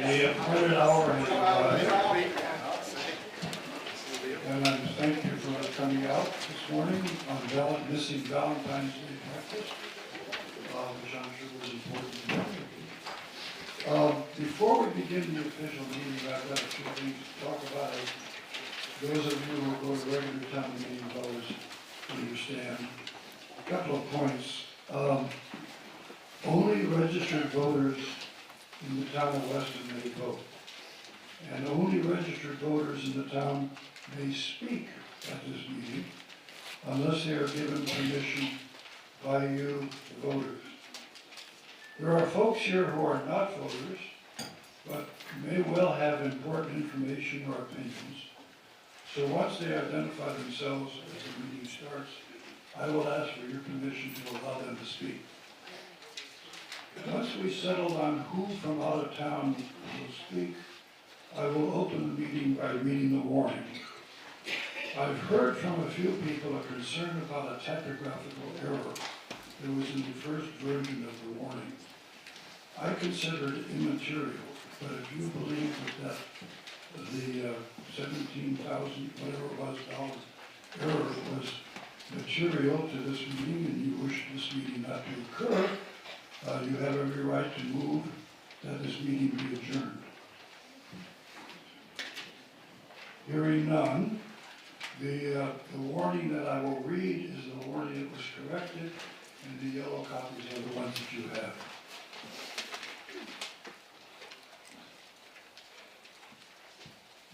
The appointed hour has arrived, and I thank you for coming out this morning on missing Valentine's Day breakfast, which I'm sure was important to you. Before we begin the official meeting, I've got a few things to talk about. Those of you who go to regular town meetings always understand. A couple of points. Only registered voters in the town of Weston may vote. And only registered voters in the town may speak at this meeting unless they are given permission by you, the voters. There are folks here who are not voters, but may well have important information or opinions. So once they identify themselves as the meeting starts, I will ask for your permission to allow them to speak. Once we settle on who from out of town will speak, I will open the meeting by reading the warning. I've heard from a few people a concern about a typographical error that was in the first version of the warning. I consider it immaterial, but if you believe that the 17,000, whatever it was, error was material to this meeting and you wish this meeting not to occur, you have every right to move that this meeting be adjourned. Hearing none, the warning that I will read is the warning that was corrected, and the yellow copies are the ones that you have.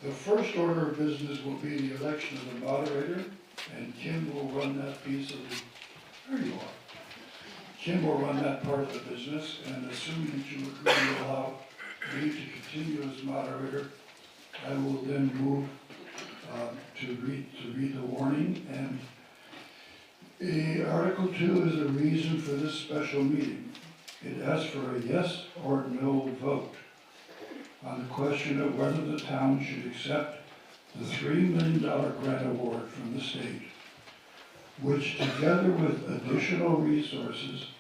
The first order of business will be the election of the moderator, and Kim will run that piece of the, there you are. Kim will run that part of the business, and assuming that you agree to allow me to continue as moderator, I will then move to read the warning. And the Article 2 is the reason for this special meeting. It asks for a yes or no vote on the question of whether the town should accept the $3 million grant award from the state, which together with additional resources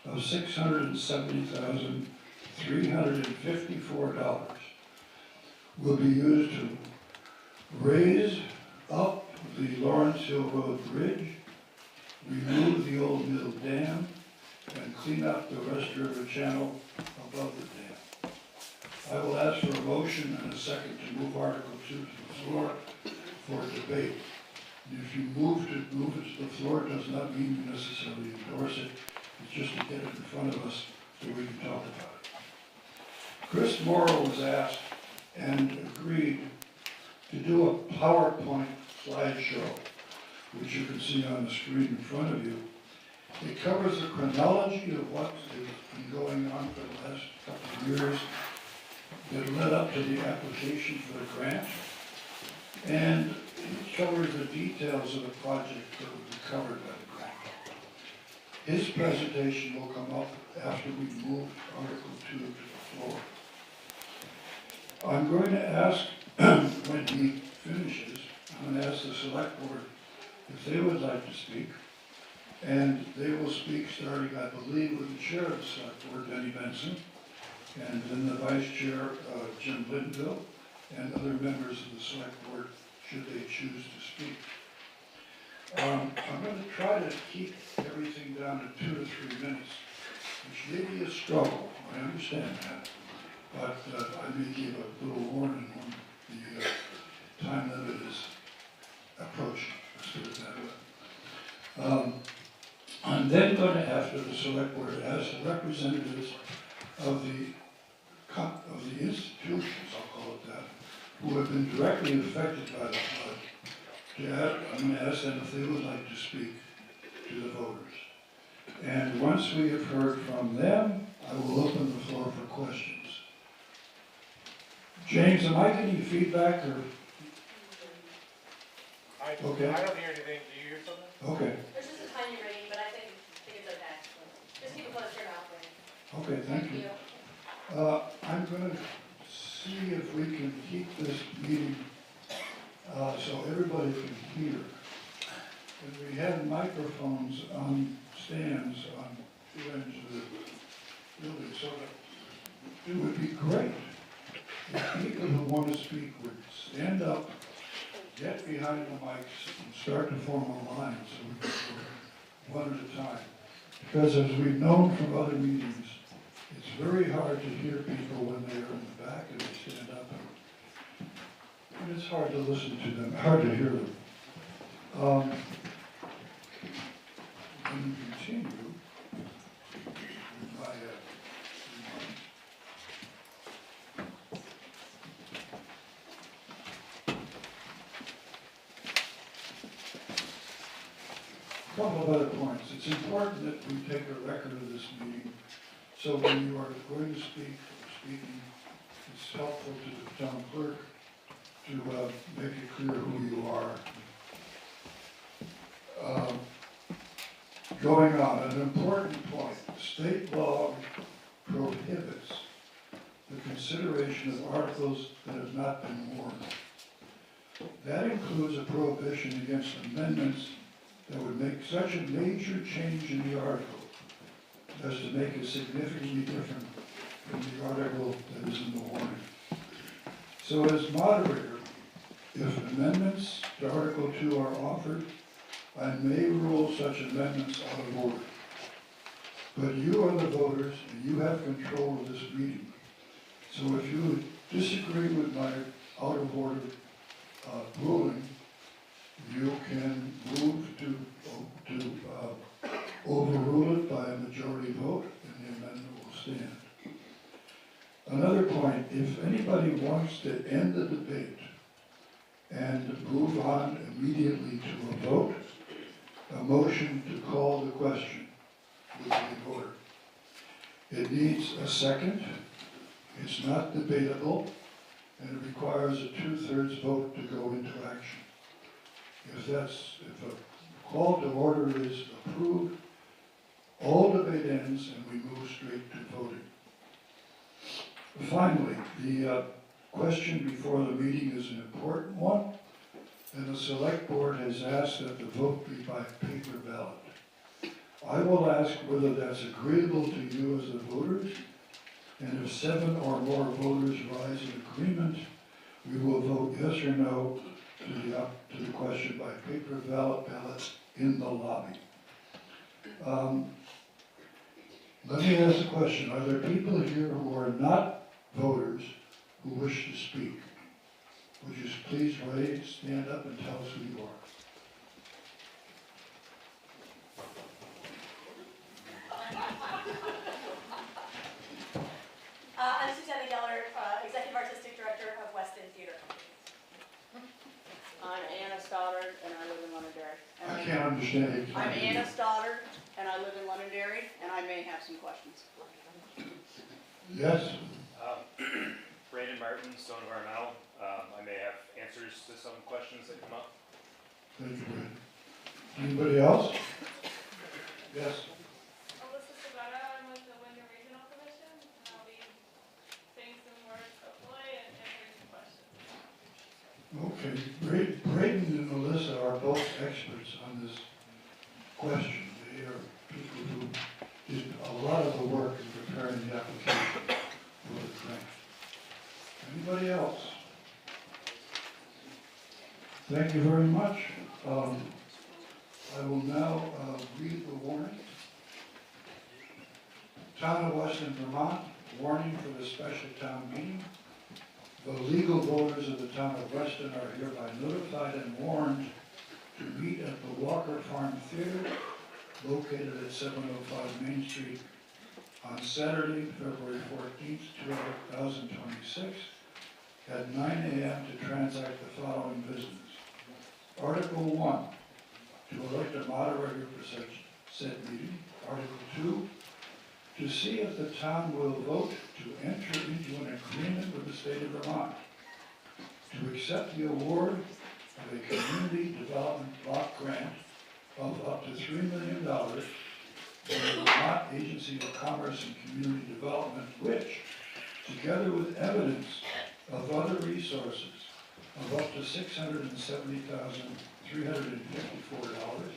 of $670,354 will be used to raise up the Lawrence Hill Road Bridge, remove the Old Mill Dam, and clean up the West River Channel above the dam. I will ask for a motion and a second to move Article 2 to the floor for debate. If you move it to the floor, it does not mean you necessarily endorse it. It's just to get it in front of us so we can talk about it. Chris Morrow was asked and agreed to do a PowerPoint slideshow, which you can see on the screen in front of you. It covers the chronology of what has been going on for the last couple of years that led up to the application for the grant. And it covers the details of the project that will be covered by the grant. His presentation will come up after we move Article 2 to the floor. I'm going to ask, when he finishes, I'm going to ask the select board if they would like to speak. And they will speak starting, I believe, with the chair of the select board, Denny Benson, and then the vice chair, Jim Linville, and other members of the select board, should they choose to speak. I'm going to try to keep everything down to 2 to 3 minutes, which may be a struggle, I understand that, but I may give a little warning when the time limit is approaching, let's put it that way. I'm then going to ask the select board as representatives of the institutions, I'll call it that, who have been directly affected by the flood. I'm going to ask them if they would like to speak to the voters. And once we have heard from them, I will open the floor for questions. James, am I getting feedback or? Okay. I don't hear anything. Do you hear something? Okay. There's just a tiny ring, but I think it's okay. Just keep it close to your mouth, please. Okay, thank you. I'm going to see if we can keep this meeting so everybody can hear. If we had microphones on stands on 2 ends of the building, so that it would be great. if people who want to speak would stand up, get behind the mics, and start to form a line so we can go one at a time. Because as we've known from other meetings, it's very hard to hear people when they are in the back and they stand up. And it's hard to listen to them, hard to hear them. When you continue with my remarks. A couple of other points. It's important that we take a record of this meeting, so when you are going to speak or speaking, it's helpful to the town clerk to make it clear who you are. Going on, an important point. State law prohibits the consideration of articles that have not been warned. That includes a prohibition against amendments that would make such a major change in the article as to make it significantly different from the article that is in the warning. So as moderator, if amendments to Article 2 are offered, I may rule such amendments out of order. But you are the voters and you have control of this meeting. So if you disagree with my out of order ruling, you can move to overrule it by a majority vote and the amendment will stand. Another point, if anybody wants to end the debate and move on immediately to a vote, a motion to call the question would be in order. It needs a second, it's not debatable, and it requires a 2/3 vote to go into action. If a call to order is approved, all debate ends and we move straight to voting. Finally, the question before the meeting is an important one, and the select board has asked that the vote be by paper ballot. I will ask whether that's agreeable to you as the voters, and if 7 or more voters rise in agreement, we will vote yes or no to the question by paper ballot in the lobby. Let me ask a question. Are there people here who are not voters who wish to speak? Would you please stand up and tell us who you are? I'm Susanna Geller, Executive Artistic Director of Weston Theater. I'm Anna Stoddard, and I live in Londonderry. I can't understand it. I'm Anna Stoddard, and I live in Londonderry, and I may have some questions. Yes? Brandon Martin, Stone Environmental. I may have answers to some questions that come up. Thank you, Brad. Anybody else? Yes? Alyssa Sabetta, I'm with the Wyndham Regional Commission, and I'll be saying some words hopefully and answering some questions. Okay. Braden and Alyssa are both experts on this question. They are people who did a lot of the work in preparing the application for the grant. Anybody else? Thank you very much. I will now read the warning. Town of Weston, Vermont, warning for the special town meeting. The legal voters of the town of Weston are hereby notified and warned to meet at the Walker Farm Theater, located at 705 Main Street, on Saturday, February 14th, 2026, at 9 a.m. to transact the following business. Article 1, to elect a moderator for said meeting. Article 2, to see if the town will vote to enter into an agreement with the state of Vermont to accept the award of a community development block grant of up to $3 million from the Vermont Agency of Commerce and Community Development, which, together with evidence of other resources of up to $670,354,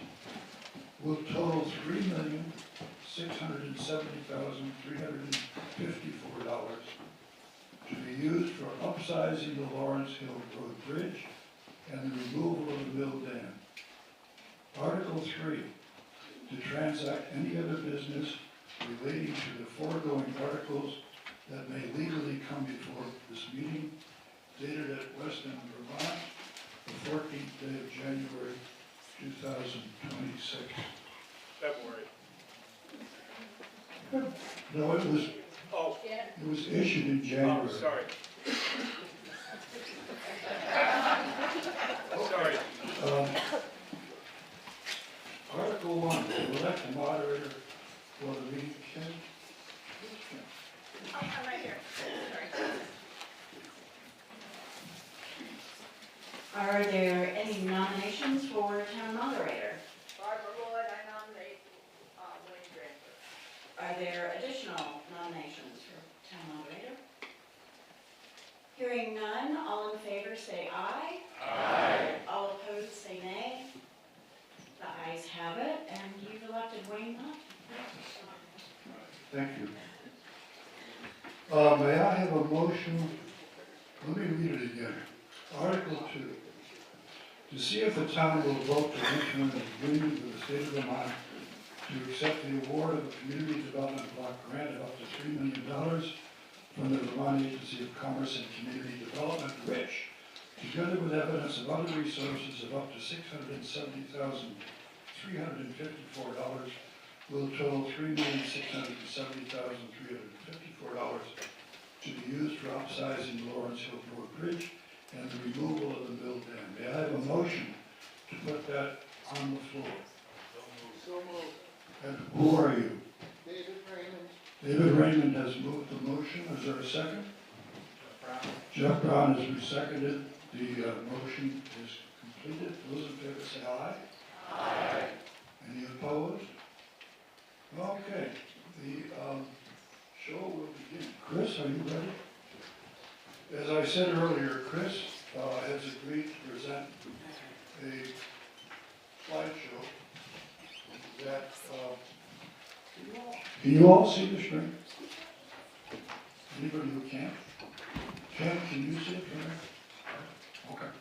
will total $3,670,354 to be used for upsizing the Lawrence Hill Road Bridge and the removal of the mill dam. Article 3, to transact any other business relating to the foregoing articles that may legally come before this meeting, dated at Weston, Vermont, the 14th day of January, 2026. February. No, Oh, it was issued in January. oh, sorry. Sorry. Um, Article 1, to elect a moderator for the meeting. Ken? Oh, I'm right here. Sorry. Are there any nominations for town moderator? Barbara Wood, I nominate, Wayne Grandberg. Are there additional nominations for town moderator? Hearing none, all in favor say aye. Aye. All opposed say nay. The ayes have it, and you've elected Wayne Knott. Thank you. May I have a motion? Let me read it again. Article 2. To see if the town will vote to enter into an agreement with the state of Vermont to accept the award of a community development block grant of up to $3 million from the Vermont Agency of Commerce and Community Development, which, together with evidence of other resources of up to $670,354, will total $3,670,354 to be used for upsizing the Lawrence Hill Road Bridge and the removal of the mill dam. May I have a motion to put that on the floor? So moved. And who are you? David Raymond. David Raymond has moved the motion. Is there a second? Jeff Brown has seconded. The motion is completed. Those in favor say aye. Aye. Any opposed? Okay, the show will begin. Chris, are you ready? As I said earlier, Chris has agreed to present a slideshow that, can you all see the screen? Anybody who can't? Ken, can you see it from there? Okay.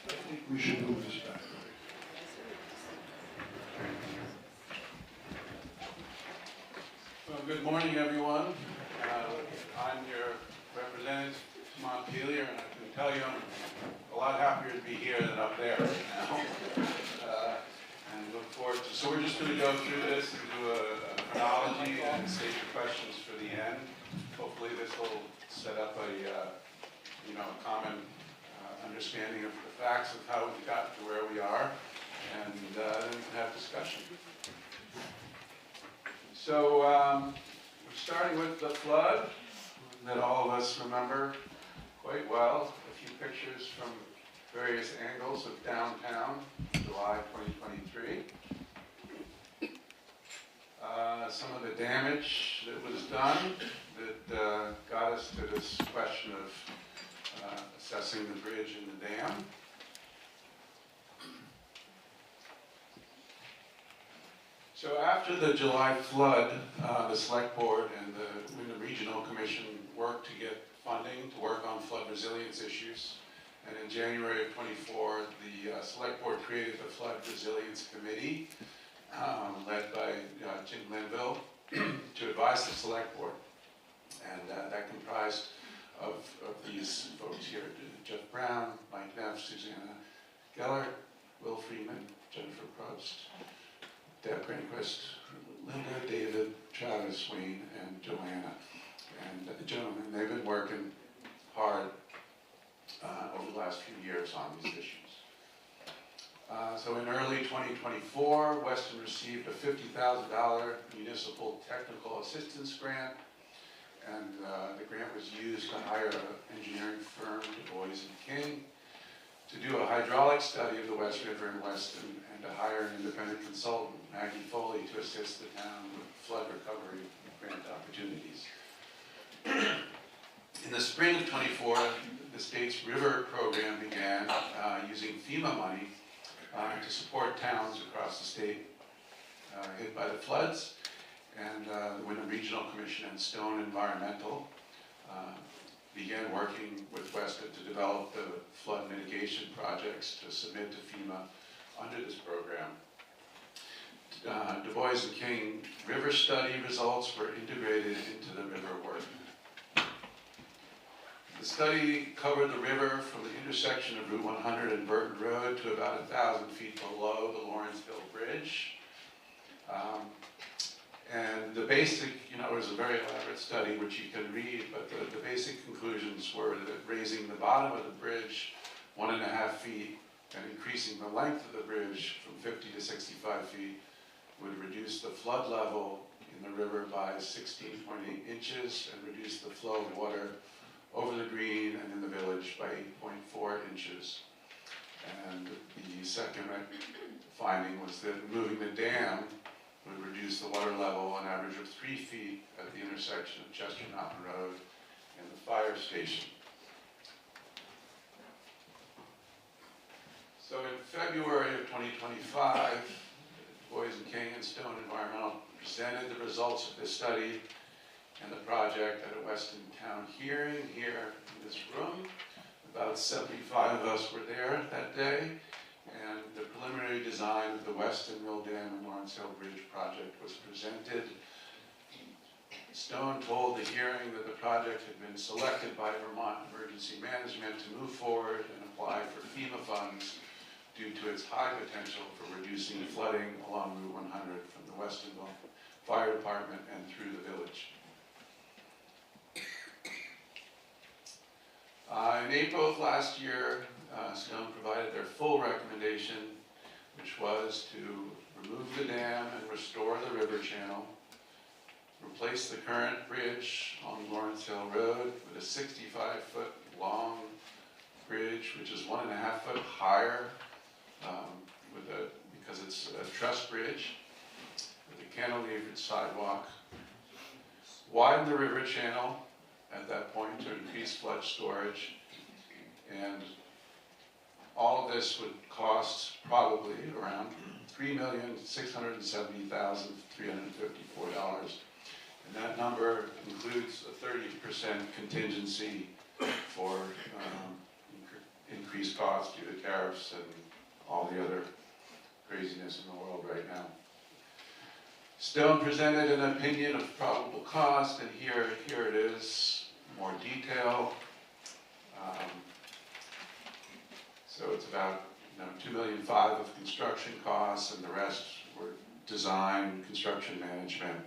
I think we should move this back. Well, good morning, everyone. I'm your representative to Montpelier, and I can tell you I'm a lot happier to be here than up there right now. And look forward to, so we're just going to go through this and do a chronology and save your questions for the end. Hopefully this will set up a common understanding of the facts of how we've gotten to where we are, and then we can have discussion. So we're starting with the flood that all of us remember quite well. A few pictures from various angles of downtown, July 2023. Some of the damage that was done that got us to this question of assessing the bridge and the dam. So after the July flood, the Select Board and the Wyndham Regional Commission worked to get funding to work on flood resilience issues. And in January of 24, the Select Board created the Flood Resilience Committee, led by Jim Linville, to advise the Select Board. And that comprised of these folks here: Jeff Brown, Mike Neff, Susanna Geller, Will Freeman, Jennifer Probst, Deb Granquist, Linda, David, Travis, Wayne, and Joanna. And they've been working hard over the last few years on these issues. So in early 2024, Weston received a $50,000 municipal technical assistance grant, and the grant was used to hire an engineering firm, Du Bois & King, to do a hydraulic study of the West River in Weston, and to hire an independent consultant, Maggie Foley, to assist the town with flood recovery grant opportunities. In the spring of 24, the state's river program began using FEMA money to support towns across the state hit by the floods, and the Wyndham Regional Commission and Stone Environmental began working with Weston to develop the flood mitigation projects to submit to FEMA under this program. Du Bois and King River study results were integrated into the river work. The study covered the river from the intersection of Route 100 and Burton Road to about 1,000 feet below the Lawrenceville Bridge. And the basic, it was a very elaborate study which you can read, but the basic conclusions were that raising the bottom of the bridge 1.5 feet and increasing the length of the bridge from 50 to 65 feet would reduce the flood level in the river by 16.8 inches and reduce the flow of water over the green and in the village by 8.4 inches. And the second finding was that moving the dam would reduce the water level an average of 3 feet at the intersection of Chester Mountain Road and the fire station. So in February of 2025, Du Bois and King and Stone Environmental presented the results of this study and the project at a Weston Town hearing here in this room. About 75 of us were there that day, and the preliminary design of the Weston Mill Dam and Lawrenceville Bridge project was presented. Stone told the hearing that the project had been selected by Vermont Emergency Management to move forward and apply for FEMA funds due to its high potential for reducing flooding along Route 100 from the Westonville Fire Department and through the village. In April of last year, Stone provided their full recommendation, which was to remove the dam and restore the river channel, replace the current bridge on Lawrenceville Road with a 65-foot long bridge, which is 1.5 foot higher because it's a truss bridge with a cantilevered sidewalk, widen the river channel at that point to increase flood storage, and all of this would cost probably around $3,670,354, and that number includes a 30% contingency for increased costs due to tariffs and all the other craziness in the world right now. Stone presented an opinion of probable cost, and here it is, more detail. So it's about $2.5 million of construction costs, and the rest were design, construction management,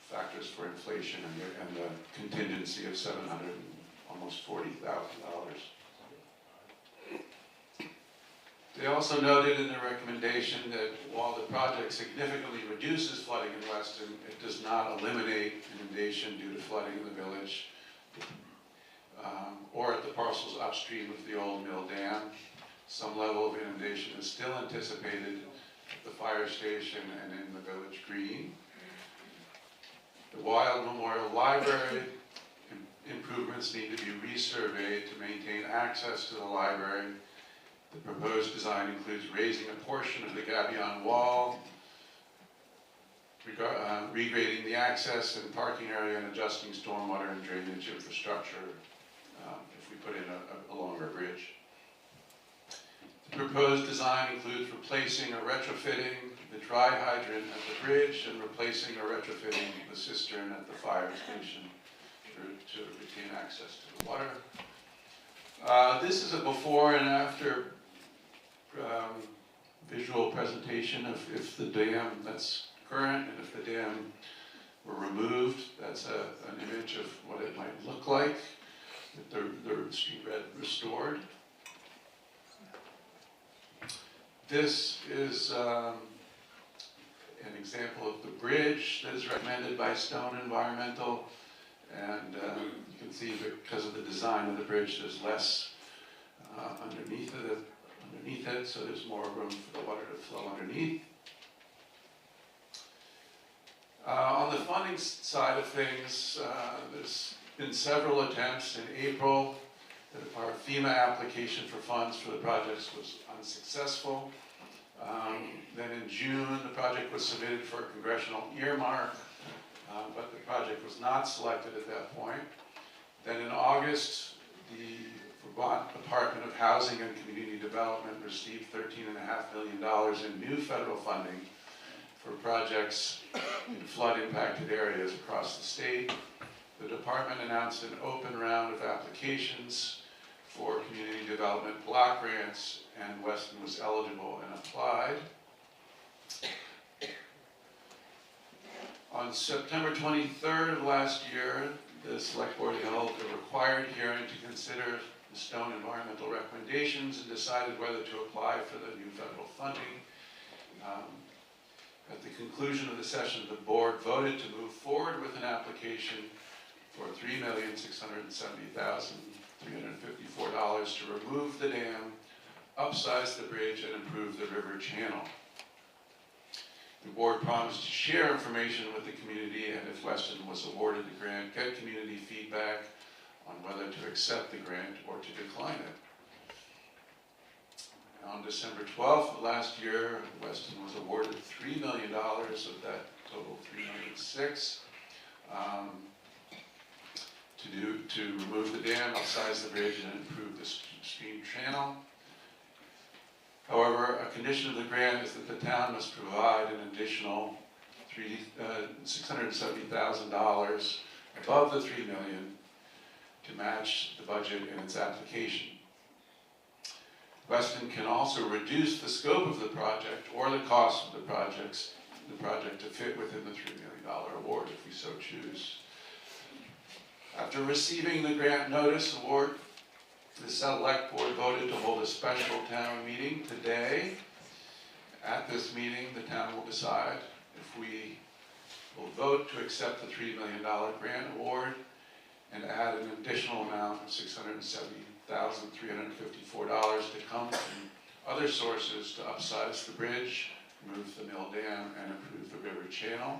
factors for inflation, and the contingency of almost $40,000. They also noted in their recommendation that while the project significantly reduces flooding in Weston, it does not eliminate inundation due to flooding in the village or at the parcels upstream of the old mill dam. Some level of inundation is still anticipated at the fire station and in the village green. The Wild Memorial Library improvements need to be resurveyed to maintain access to the library. The proposed design includes raising a portion of the gabion wall, regrading the access and parking area, and adjusting stormwater and drainage infrastructure if we put in a longer bridge. The proposed design includes replacing or retrofitting the dry hydrant at the bridge and replacing or retrofitting the cistern at the fire station to retain access to the water. This is a before and after visual presentation of if the dam that's current and if the dam were removed. That's an image of what it might look like with the street bed restored. This is an example of the bridge that is recommended by Stone Environmental, and you can see because of the design of the bridge, there's less underneath it, so there's more room for the water to flow underneath. On the funding side of things, there's been several attempts. In April, our FEMA application for funds for the projects was unsuccessful. Then in June, the project was submitted for a congressional earmark. but the project was not selected at that point. Then in August, the Vermont Department of Housing and Community Development received $13.5 million in new federal funding for projects in flood-impacted areas across the state. The department announced an open round of applications for community development block grants, and Weston was eligible and applied. On September 23rd of last year, the Select Board held a required hearing to consider the Stone environmental recommendations and decided whether to apply for the new federal funding. At the conclusion of the session, the board voted to move forward with an application for $3,670,354 to remove the dam, upsize the bridge, and improve the river channel. The board promised to share information with the community, and if Weston was awarded the grant, get community feedback on whether to accept the grant or to decline it. On December 12th of last year, Weston was awarded $3 million of that total $3.6 million to remove the dam, upsize the bridge, and improve the stream channel. However, a condition of the grant is that the town must provide an additional $670,000 above the $3 million to match the budget in its application. Weston can also reduce the scope of the project or the cost of the project to fit within the $3 million award if we so choose. After receiving the grant notice award, the Select Board voted to hold a special town meeting today. At this meeting, the town will decide if we will vote to accept the $3 million grant award and add an additional amount of $670,354 to come from other sources to upsize the bridge, remove the mill dam, and improve the river channel.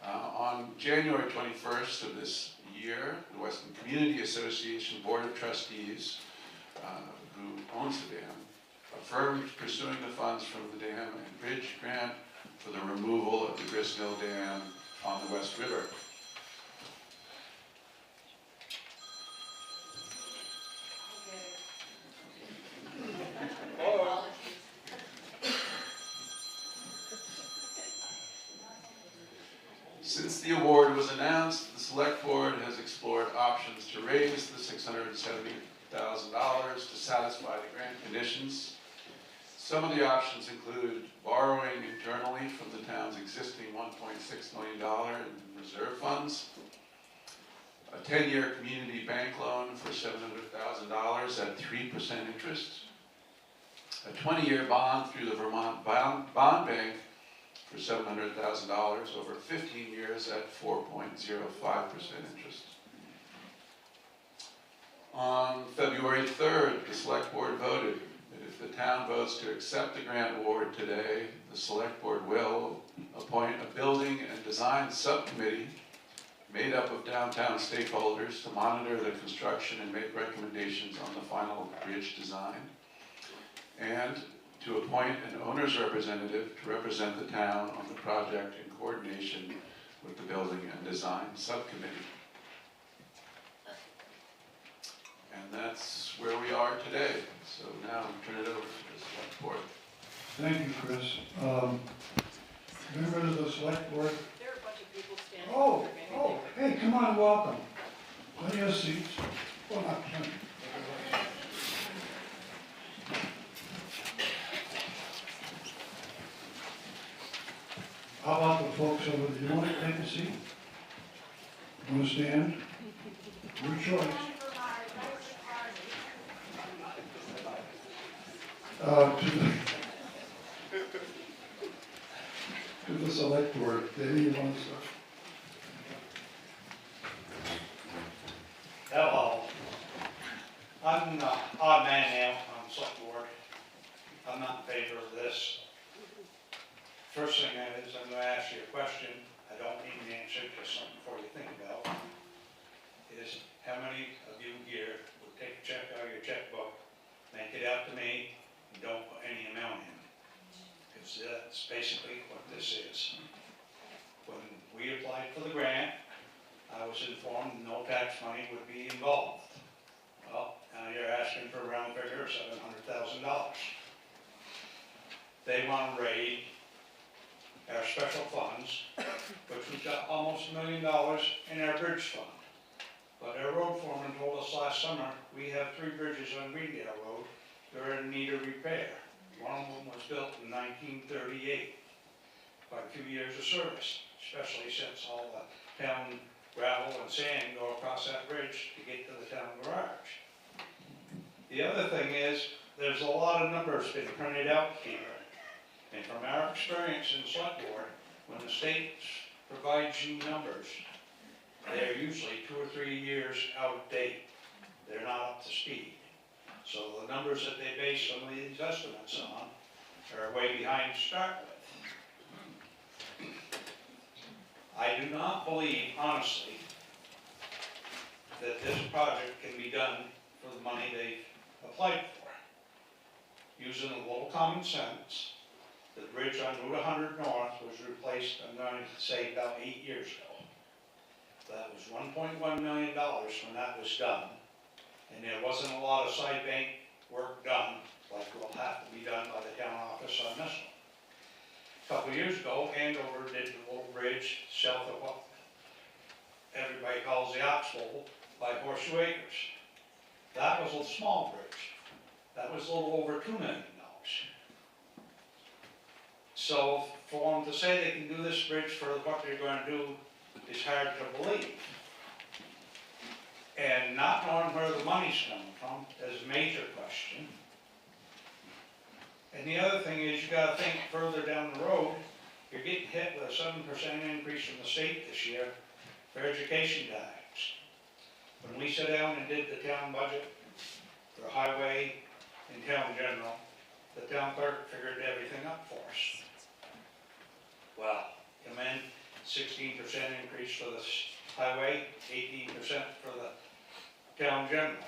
On January 21st of this year, the Weston Community Association Board of Trustees, who owns the dam, affirmed pursuing the funds from the dam and bridge grant for the removal of the Grist Mill Dam on the West River. Since the award was announced, the Select Board has explored options to raise the $670,000 to satisfy the grant conditions. Some of the options include borrowing internally from the town's existing $1.6 million in reserve funds, a 10-year community bank loan for $700,000 at 3% interest, a 20-year bond through the Vermont Bond Bank for $700,000 over 15 years at 4.05% interest. On February 3rd, the Select Board voted that if the town votes to accept the grant award today, the Select Board will appoint a building and design subcommittee made up of downtown stakeholders to monitor the construction and make recommendations on the final bridge design, and to appoint an owner's representative to represent the town on the project in coordination with the building and design subcommittee. And that's where we are today. So now I'll turn it over to the Select Board. Thank you, Chris. Members of the Select Board. There are a bunch of people standing. Oh, hey, come on, welcome. Plenty of seats. Well, not plenty. How about the folks over there? You want to take a seat? You want to stand? Your choice. To the Select Board, Danny, you want to start? Hello. I'm an odd man now on the select board. I'm not in favor of this. First thing is, I'm going to ask you a question. I don't need an answer, just something for you to think about. Is how many of you here would take a check out of your checkbook, make it out to me, and don't put any amount in? Because that's basically what this is. When we apply was informed no tax money would be involved. Well, now you're asking for a round figure of $700,000. They want to raid our special funds, which we've got almost $1 million in our bridge fund. But our road foreman told us last summer, we have 3 bridges on Greendale Road that are in need of repair. One of them was built in 1938, quite a few years of service, especially since all the town gravel and sand go across that bridge to get to the town garage. The other thing is, there's a lot of numbers been printed out here. And from our experience in select board, when the state provides you numbers, they're usually 2 or 3 years out of date. They're not up to speed. So the numbers that they base some of these estimates on are way behind to start with. I do not believe, honestly, that this project can be done for the money they've applied for. Using a little common sense, the bridge on Route 100 North was replaced, I'm going to say, about 8 years ago. That was $1.1 million when that was done. And there wasn't a lot of side bank work done, like will have to be done by the town office on this one. A couple of years ago, Andover did the little bridge south of what everybody calls the Oxbow by Horseshoe Acres. That was a small bridge. That was a little over $2 million. So for them to say they can do this bridge for what they're going to do is hard to believe. And not knowing where the money's coming from is a major question. And the other thing is, you gotta think further down the road, you're getting hit with a 7% increase from the state this year for education tax. When we sat down and did the town budget for highway and town general, the town clerk figured everything up for us. Well, come in, 16% increase for the highway, 18% for the town general.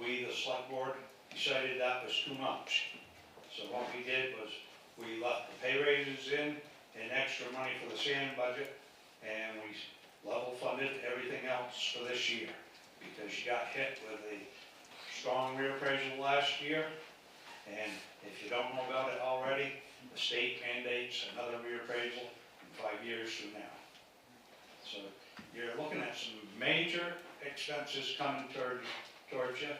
We, the select board, decided that was too much. So what we did was, we left the pay raises in and extra money for the sand budget, and we level funded everything else for this year. Because you got hit with a strong reappraisal last year, and if you don't know about it already, the state mandates another reappraisal in 5 years from now. So you're looking at some major expenses coming towards you,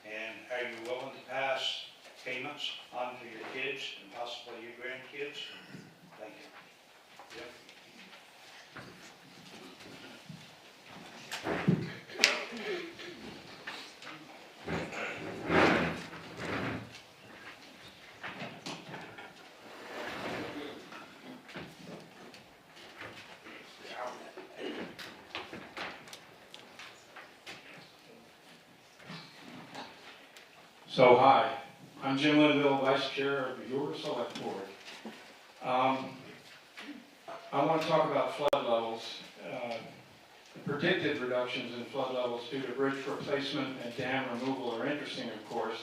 and are you willing to pass payments on to your kids and possibly your grandkids? Thank you. Yep. So hi, I'm Jim Linville, Vice Chair of your Select Board. I want to talk about flood levels. The predicted reductions in flood levels due to bridge replacement and dam removal are interesting, of course,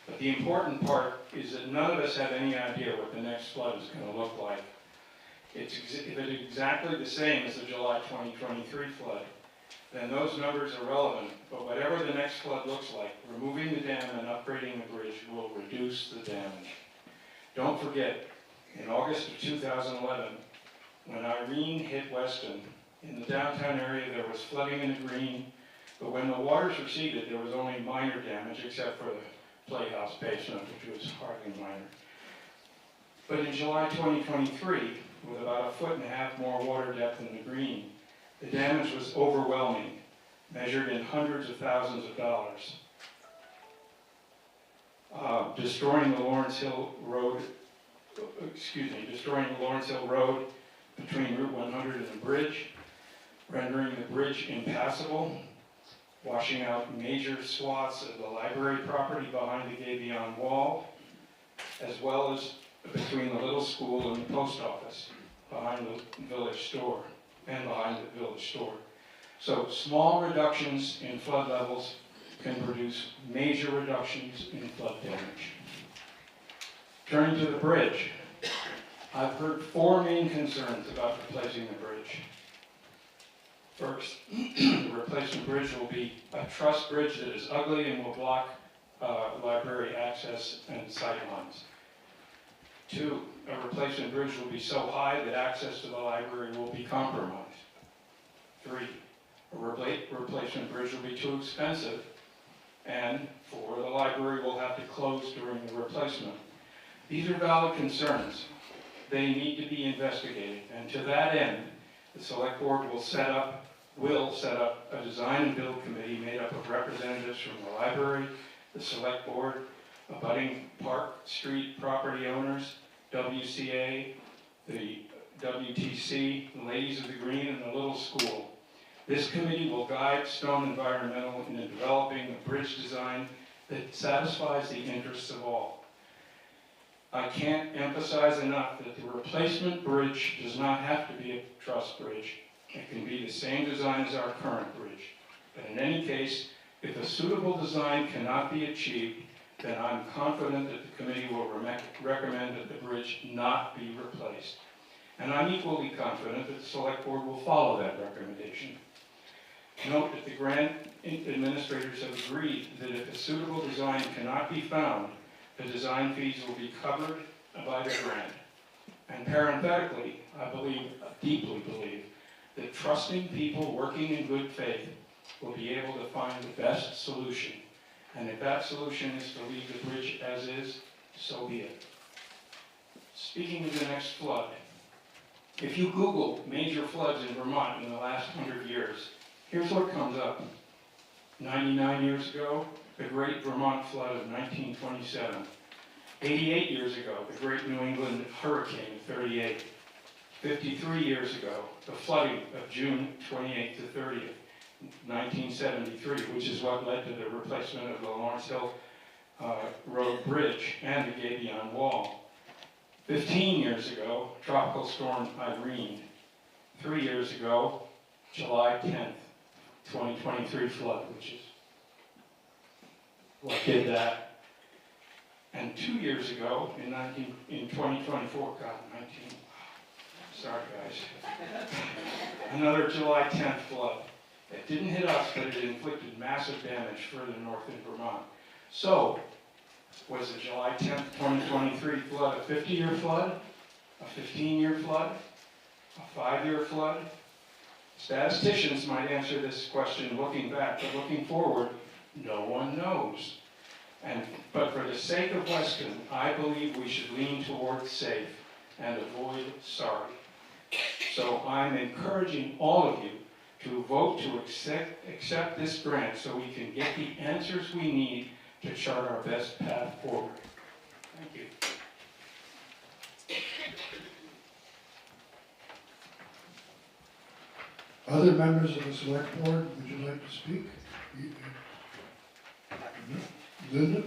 but the important part is that none of us have any idea what the next flood is going to look like. If it's exactly the same as the July 2023 flood, then those numbers are relevant, but whatever the next flood looks like, removing the dam and upgrading the bridge will reduce the damage. Don't forget, in August of 2011, when Irene hit Weston, in the downtown area there was flooding in the green, but when the waters receded there was only minor damage except for the playhouse basement, which was hardly minor. But in July 2023, with about 1.5 feet more water depth in the green, the damage was overwhelming, measured in hundreds of thousands of dollars. Destroying the Lawrence Hill Road between Route 100 and the bridge, rendering the bridge impassable, washing out major swaths of the library property behind the Gabion wall, as well as between the little school and the post office, behind the village store. So small reductions in flood levels can produce major reductions in flood damage. Turning to the bridge, I've heard 4 main concerns about replacing the bridge. First, the replacement bridge will be a truss bridge that is ugly and will block library access and sight lines. 2, a replacement bridge will be so high that access to the library will be compromised. 3, a replacement bridge will be too expensive. And 4, the library will have to close during the replacement. These are valid concerns. They need to be investigated, and to that end, the Select Board will set up a design and build committee made up of representatives from the library, the Select Board, abutting Park Street property owners, WCA, the WTC, the Ladies of the Green, and the Little School. This committee will guide Stone Environmental in developing a bridge design that satisfies the interests of all. I can't emphasize enough that the replacement bridge does not have to be a truss bridge. It can be the same design as our current bridge. But in any case, if a suitable design cannot be achieved, then I'm confident that the committee will recommend that the bridge not be replaced. And I'm equally confident that the Select Board will follow that recommendation. Note that the grant administrators have agreed that if a suitable design cannot be found, the design fees will be covered by the grant. And parenthetically, I deeply believe, that trusting people working in good faith will be able to find the best solution. And if that solution is to leave the bridge as is, so be it. Speaking of the next flood, if you Google major floods in Vermont in the last 100 years, here's what comes up. 99 years ago, the Great Vermont Flood of 1927. 88 years ago, the Great New England Hurricane of 38. 53 years ago, the flooding of June 28th to 30th, 1973, which is what led to the replacement of the Lawrence Hill Road Bridge and the Gabion Wall. 15 years ago, Tropical Storm Irene. 3 years ago, July 10th, 2023 flood, which is what did that. And 2 years ago, in 2024, sorry guys, another July 10th flood. It didn't hit us, but it inflicted massive damage further north in Vermont. So, was the July 10th, 2023 flood a 50-year flood, a 15-year flood, a 5-year flood? Statisticians might answer this question looking back, but looking forward, no one knows. But for the sake of Weston, I believe we should lean towards safe and avoid sorry. So I'm encouraging all of you to vote to accept this grant so we can get the answers we need to chart our best path forward. Thank you. Other members of the Select Board, would you like to speak? Linda?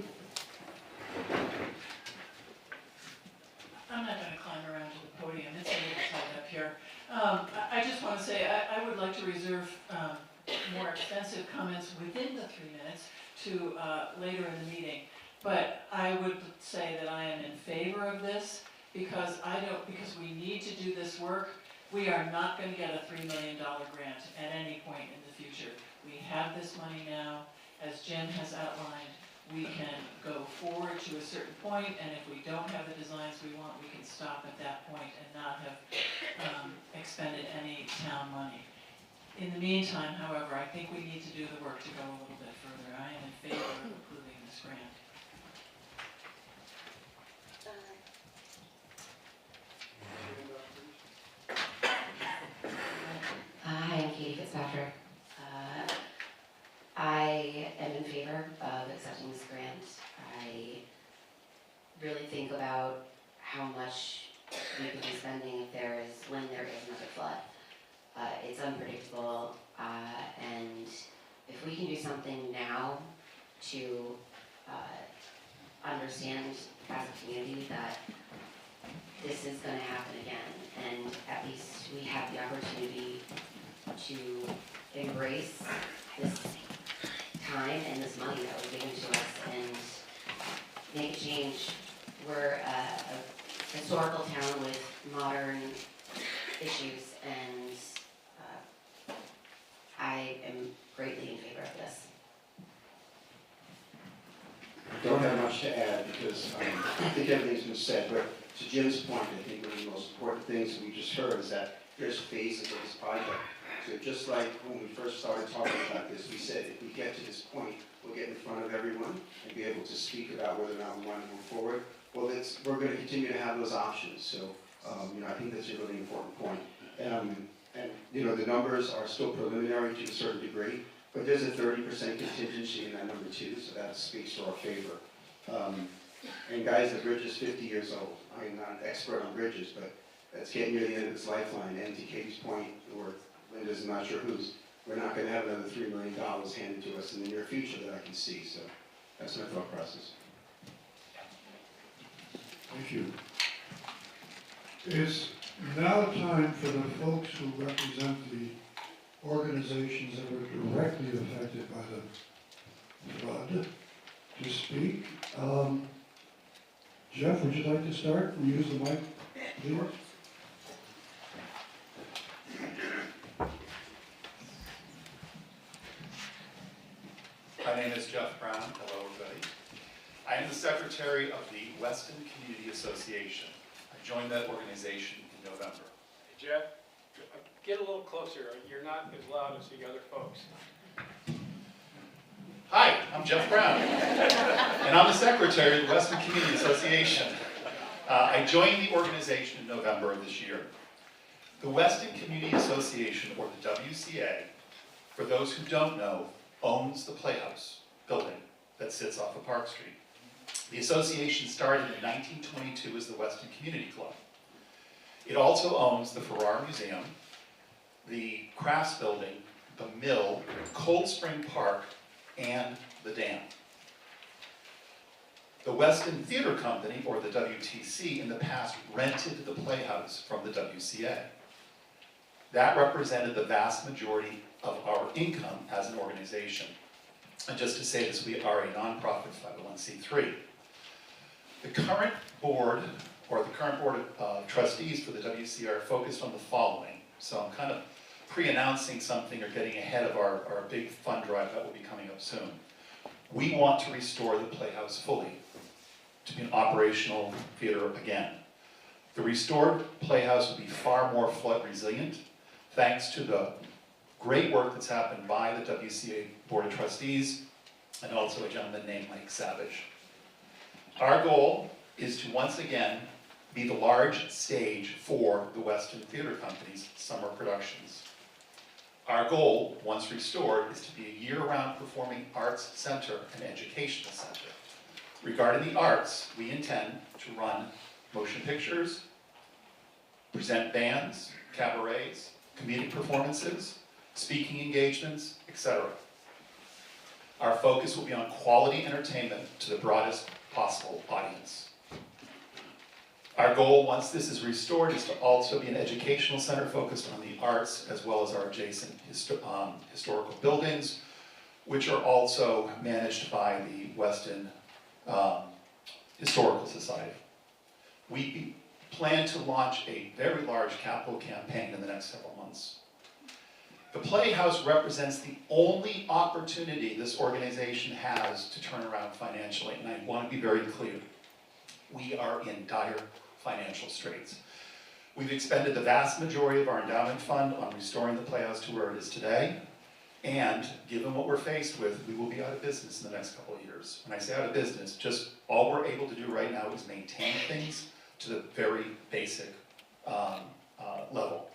I'm not going to climb around to the podium, it's a little tight up here. I just want to say, I would like to reserve more extensive comments within the 3 minutes to later in the meeting. But I would say that I am in favor of this because we need to do this work. We are not going to get a $3 million grant at any point in the future. We have this money now. As Jen has outlined, we can go forward to a certain point, and if we don't have the designs we want, we can stop at that point and not have expended any town money. In the meantime, however, I think we need to do the work to go a little bit further. I am in favor of approving this grant. Hi, I'm Katie Fitzpatrick. I am in favor of accepting this grant. I really think about how much we could be spending when there is another flood. It's unpredictable, and if we can do something now to understand as a community that this is going to happen again, and at least we have the opportunity to embrace this time and this money that was given to us and make a change. We're a historical town with modern issues, and greatly in favor of this. I don't have much to add because I think everything's been said, but to Jim's point, I think one of the most important things we just heard is that there's phases of this project. So just like when we first started talking about this, we said if we get to this point, we'll get in front of everyone and be able to speak about whether or not we want to move forward. Well, we're going to continue to have those options. So, I think that's a really important point. And the numbers are still preliminary to a certain degree, but there's a 30% contingency in that number too, so that speaks to our favor. And guys, the bridge is 50 years old. I'm not an expert on bridges, but it's getting near the end of its lifeline. And to Katie's point, or Linda's, I'm not sure whose, we're not going to have another $3 million handed to us in the near future that I can see. So that's my thought process. Thank you. It's now time for the folks who represent the organizations that were directly affected by the flood to speak. Jeff, would you like to start and use the mic, please? My name is Jeff Brown. Hello, everybody. I am the secretary of the Weston Community Association. I joined that organization in November. Hey, Jeff, get a little closer. You're not as loud as the other folks. Hi, I'm Jeff Brown, and I'm the secretary of the Weston Community Association. I joined the organization in November of this year. The Weston Community Association, or the WCA, for those who don't know, owns the Playhouse building that sits off of Park Street. The association started in 1922 as the Weston Community Club. It also owns the Farrar Museum, the Crafts Building, the Mill, Cold Spring Park, and the dam. The Weston Theater Company, or the WTC, in the past rented the Playhouse from the WCA. That represented the vast majority of our income as an organization. And just to say this, we are a nonprofit 501c3. The current board, or the current board of trustees for the WCA are focused on the following. So I'm kind of pre-announcing something or getting ahead of our big fund drive that will be coming up soon. We want to restore the Playhouse fully to be an operational theater again. The restored Playhouse will be far more flood resilient thanks to the great work that's happened by the WCA Board of Trustees and also a gentleman named Mike Savage. Our goal is to once again be the large stage for the Weston Theater Company's summer productions. Our goal, once restored, is to be a year-round performing arts center and educational center. Regarding the arts, we intend to run motion pictures, present bands, cabarets, comedic performances, speaking engagements, etc. Our focus will be on quality entertainment to the broadest possible audience. Our goal, once this is restored, is to also be an educational center focused on the arts as well as our adjacent historical buildings, which are also managed by the Weston Historical Society. We plan to launch a very large capital campaign in the next several months. The Playhouse represents the only opportunity this organization has to turn around financially, and I want to be very clear. We are in dire financial straits. We've expended the vast majority of our endowment fund on restoring the Playhouse to where it is today, and given what we're faced with, we will be out of business in the next couple of years. When I say out of business, just all we're able to do right now is maintain things to the very basic level.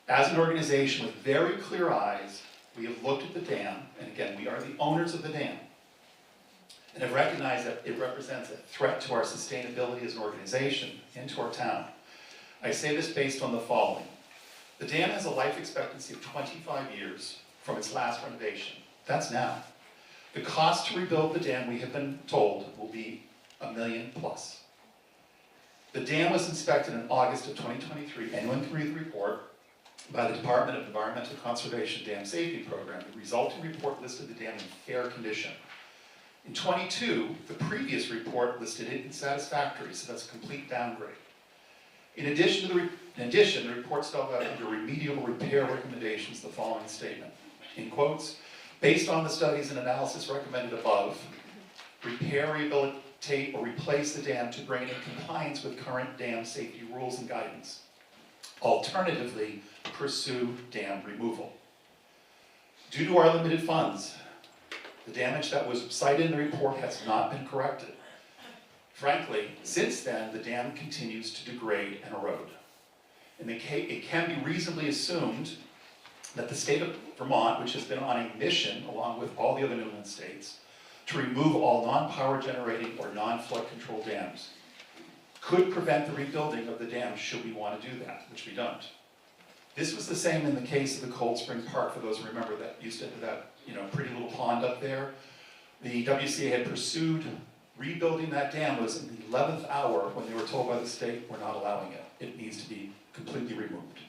As an organization with very clear eyes, we have looked at the dam, and again, we are the owners of the dam, and have recognized that it represents a threat to our sustainability as an organization and to our town. I say this based on the following. The dam has a life expectancy of 25 years from its last renovation. That's now. The cost to rebuild the dam, we have been told, will be $1 million plus. The dam was inspected in August of 2023. Anyone can read the report by the Department of Environmental Conservation Dam Safety Program. The resulting report listed the dam in fair condition. In 22, the previous report listed it in satisfactory, so that's a complete downgrade. In addition, the report spelled out under remedial repair recommendations the following statement. in quotes, based on the studies and analysis recommended above, repair, rehabilitate, or replace the dam to bring it in compliance with current dam safety rules and guidance. Alternatively, pursue dam removal. Due to our limited funds, the damage that was cited in the report has not been corrected. Frankly, since then, the dam continues to degrade and erode. And it can be reasonably assumed that the state of Vermont, which has been on a mission, along with all the other New England states, to remove all non-power generating or non-flood control dams, could prevent the rebuilding of the dam should we want to do that, which we don't. This was the same in the case of the Cold Spring Park, for those who remember that used to have that, pretty little pond up there. The WCA had pursued rebuilding that dam. Was in the 11th hour when they were told by the state, we're not allowing it. It needs to be completely removed.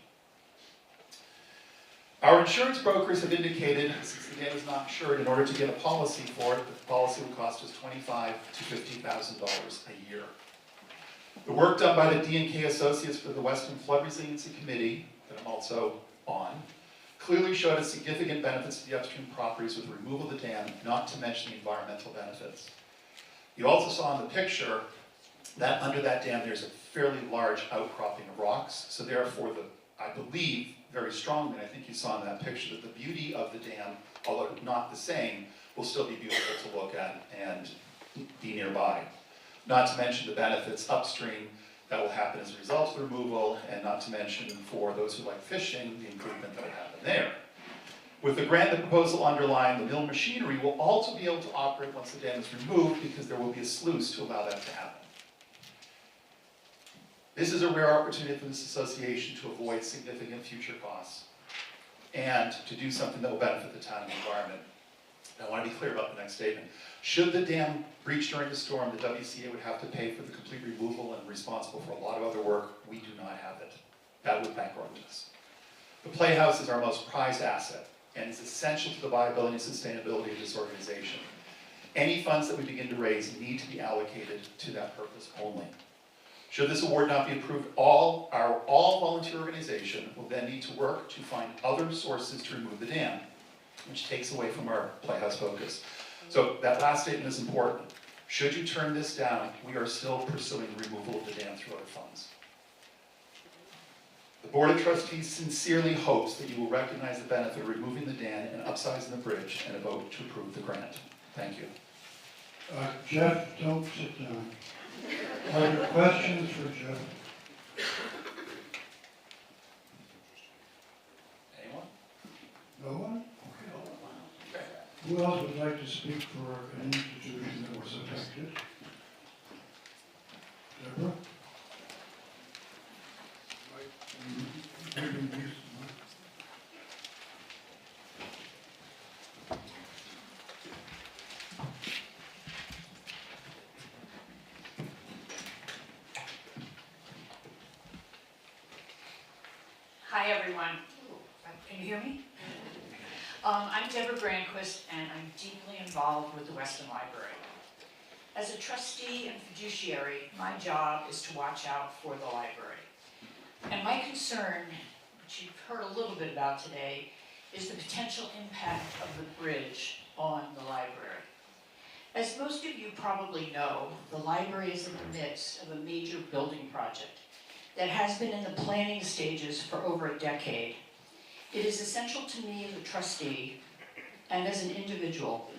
Our insurance brokers have indicated, since the dam is not insured, in order to get a policy for it, the policy would cost us $25,000 to $50,000 a year. The work done by the D&K Associates for the Weston Flood Resiliency Committee, that I'm also on, clearly showed us significant benefits to the upstream properties with the removal of the dam, not to mention the environmental benefits. You also saw in the picture that under that dam there's a fairly large outcropping of rocks, so therefore I believe very strongly, and I think you saw in that picture, that the beauty of the dam, although not the same, will still be beautiful to look at and be nearby. Not to mention the benefits upstream that will happen as a result of the removal, and not to mention for those who like fishing, the improvement that will happen there. With the grant, the proposal underlying, the mill machinery will also be able to operate once the dam is removed, because there will be a sluice to allow that to happen. This is a rare opportunity for this association to avoid significant future costs and to do something that will benefit the town and the environment. I want to be clear about the next statement. Should the dam breach during the storm, the WCA would have to pay for the complete removal and responsible for a lot of other work. We do not have it. That would bankrupt us. The Playhouse is our most prized asset and is essential to the viability and sustainability of this organization. Any funds that we begin to raise need to be allocated to that purpose only. Should this award not be approved, our all-volunteer organization will then need to work to find other sources to remove the dam, which takes away from our Playhouse focus. So that last statement is important. Should you turn this down, we are still pursuing the removal of the dam through other funds. The Board of Trustees sincerely hopes that you will recognize the benefit of removing the dam and upsizing the bridge and vote to approve the grant. Thank you. Jeff, don't sit down. Are there questions for Jeff? Anyone? No one? Who else would like to speak for an institution that was affected? Deborah? Hi, everyone. Can you hear me? I'm Deborah Granquist, and I'm deeply involved with the Weston Library. As a trustee and fiduciary, my job is to watch out for the library. And my concern, which you've heard a little bit about today, is the potential impact of the bridge on the library. As most of you probably know, the library is in the midst of a major building project that has been in the planning stages for over a decade. It is essential to me as a trustee and as an individual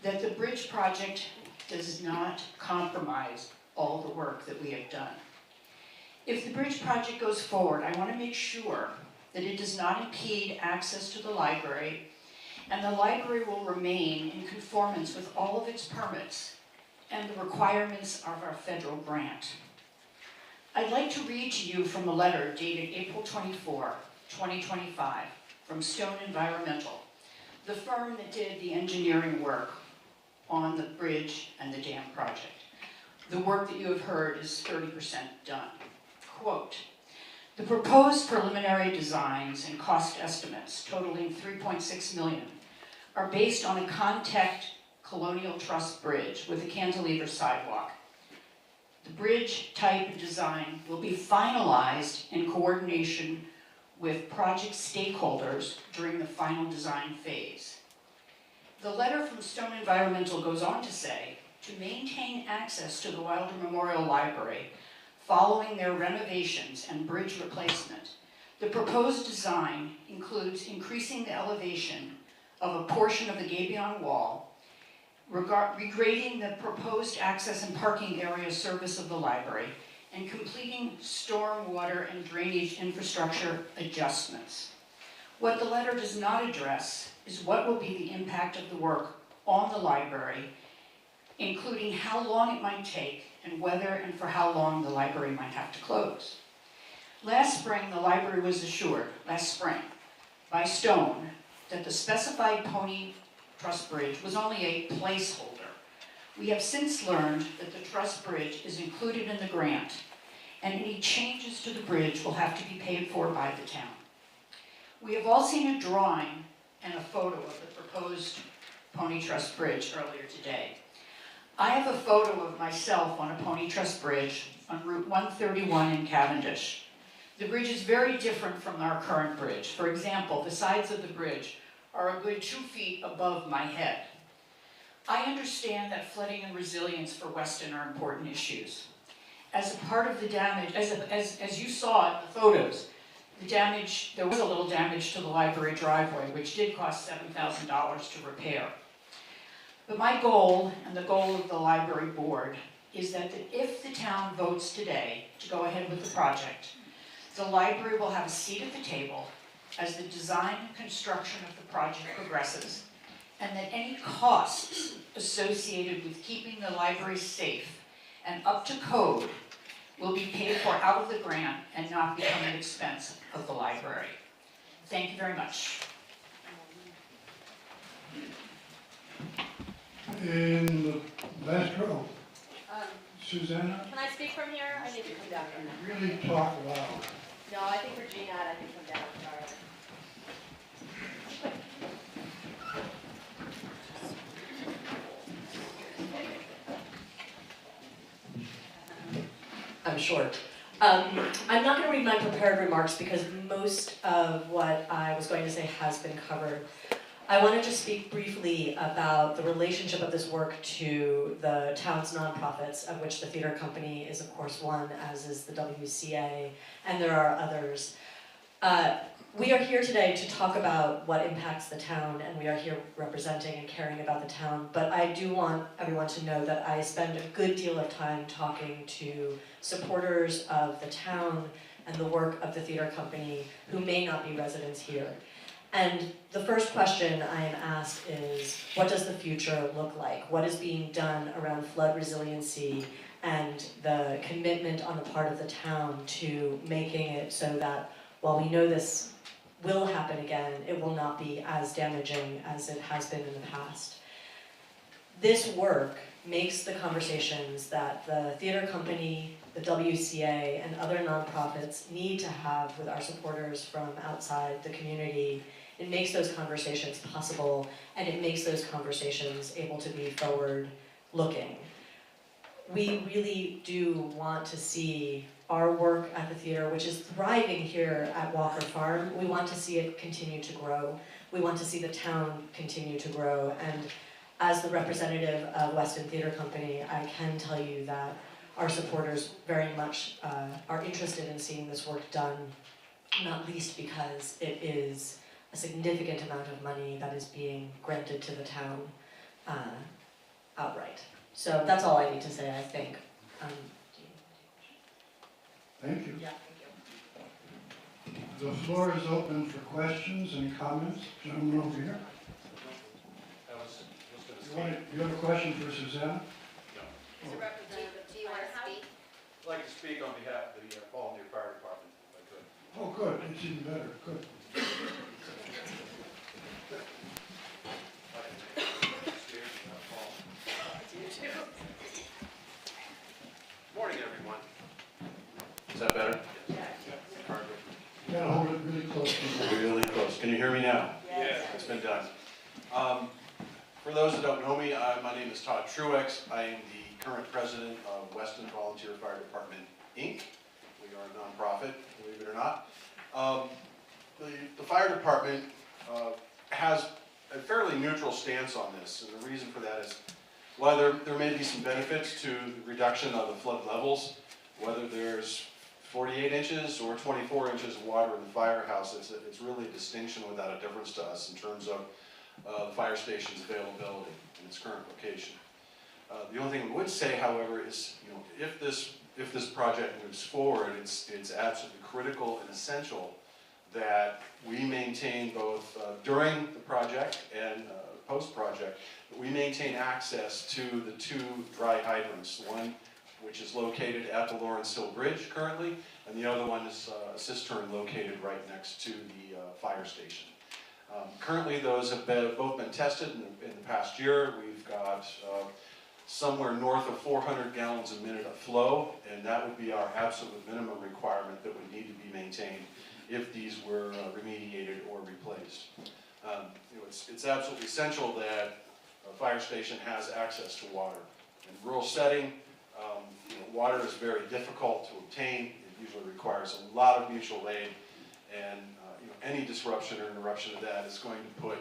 that the bridge project does not compromise all the work that we have done. If the bridge project goes forward, I want to make sure that it does not impede access to the library, and the library will remain in conformance with all of its permits and the requirements of our federal grant. I'd like to read to you from a letter dated April 24, 2025, from Stone Environmental, the firm that did the engineering work on the bridge and the dam project. The work that you have heard is 30% done. Quote, the proposed preliminary designs and cost estimates totaling $3.6 million are based on a contact colonial truss bridge with a cantilever sidewalk. The bridge type and design will be finalized in coordination with project stakeholders during the final design phase. The letter from Stone Environmental goes on to say, to maintain access to the Wilder Memorial Library following their renovations and bridge replacement, the proposed design includes increasing the elevation of a portion of the gabion wall, regrading the proposed access and parking area service of the library, and completing stormwater and drainage infrastructure adjustments. What the letter does not address is what will be the impact of the work on the library, including how long it might take and whether and for how long the library might have to close. Last spring, the library was assured, by Stone, that the specified Pony Truss Bridge was only a placeholder. We have since learned that the truss bridge is included in the grant, and any changes to the bridge will have to be paid for by the town. We have all seen a drawing and a photo of the proposed Pony Truss Bridge earlier today. I have a photo of myself on a Pony Truss Bridge on Route 131 in Cavendish. The bridge is very different from our current bridge. For example, the sides of the bridge are a good 2 feet above my head. I understand that flooding and resilience for Weston are important issues. As a part of the damage, as you saw in the photos, there was a little damage to the library driveway, which did cost $7,000 to repair. But my goal, and the goal of the library board, is that if the town votes today to go ahead with the project, the library will have a seat at the table as the design and construction of the project progresses, and that any costs associated with keeping the library safe and up to code will be paid for out of the grant and not become an expense of the library. Thank you very much. In the last row, Susanna, Can I speak from here? I need to come down here. really talk loud. No, I think Regina, I need to come down, sorry. I'm short. I'm not going to read my prepared remarks because most of what I was going to say has been covered. I wanted to speak briefly about the relationship of this work to the town's nonprofits, of which the theater company is of course one, as is the WCA, and there are others. We are here today to talk about what impacts the town, and we are here representing and caring about the town, but I do want everyone to know that I spend a good deal of time talking to supporters of the town and the work of the theater company who may not be residents here. And the first question I am asked is, what does the future look like? What is being done around flood resiliency and the commitment on the part of the town to making it so that while we know this will happen again, it will not be as damaging as it has been in the past. This work makes the conversations that the theater company, the WCA, and other nonprofits need to have with our supporters from outside the community. It makes those conversations possible, and it makes those conversations able to be forward-looking. We really do want to see our work at the theater, which is thriving here at Walker Farm, we want to see it continue to grow. We want to see the town continue to grow, and as the representative of Weston Theater Company, I can tell you that our supporters very much are interested in seeing this work done, not least because it is a significant amount of money that is being granted to the town outright. So that's all I need to say, I think. Thank you. Yeah, thank you. The floor is open for questions and comments. Gentleman over here. You have a question for Susanna? Mr. Representative, do you want to speak? I'd like to speak on behalf of the volunteer fire department, if I could. Oh, good, it's even better, good. Morning, everyone. Is that better? You gotta hold it really close to you. Really close. Can you hear me now? Yes. It's been done. For those that don't know me, my name is Todd Truex. I am the current president of Weston Volunteer Fire Department, Inc. We are a nonprofit, believe it or not. the fire department has a fairly neutral stance on this, and the reason for that is, while there may be some benefits to the reduction of the flood levels, whether there's 48 inches or 24 inches of water in the firehouse, it's really a distinction without a difference to us in terms of the fire station's availability in its current location. The only thing we would say, however, is, you know, if this project moves forward, it's absolutely critical and essential that we maintain both during the project and post-project, that we maintain access to the two dry hydrants, one which is located at the Lawrence Hill Bridge currently, and the other one is a cistern located right next to the fire station. Currently, those have both been tested in the past year. We've got somewhere north of 400 gallons a minute of flow, and that would be our absolute minimum requirement that would need to be maintained if these were remediated or replaced. You know, it's absolutely essential that a fire station has access to water. In rural setting, you know, water is very difficult to obtain. It usually requires a lot of mutual aid, and you know, any disruption or interruption of that is going to put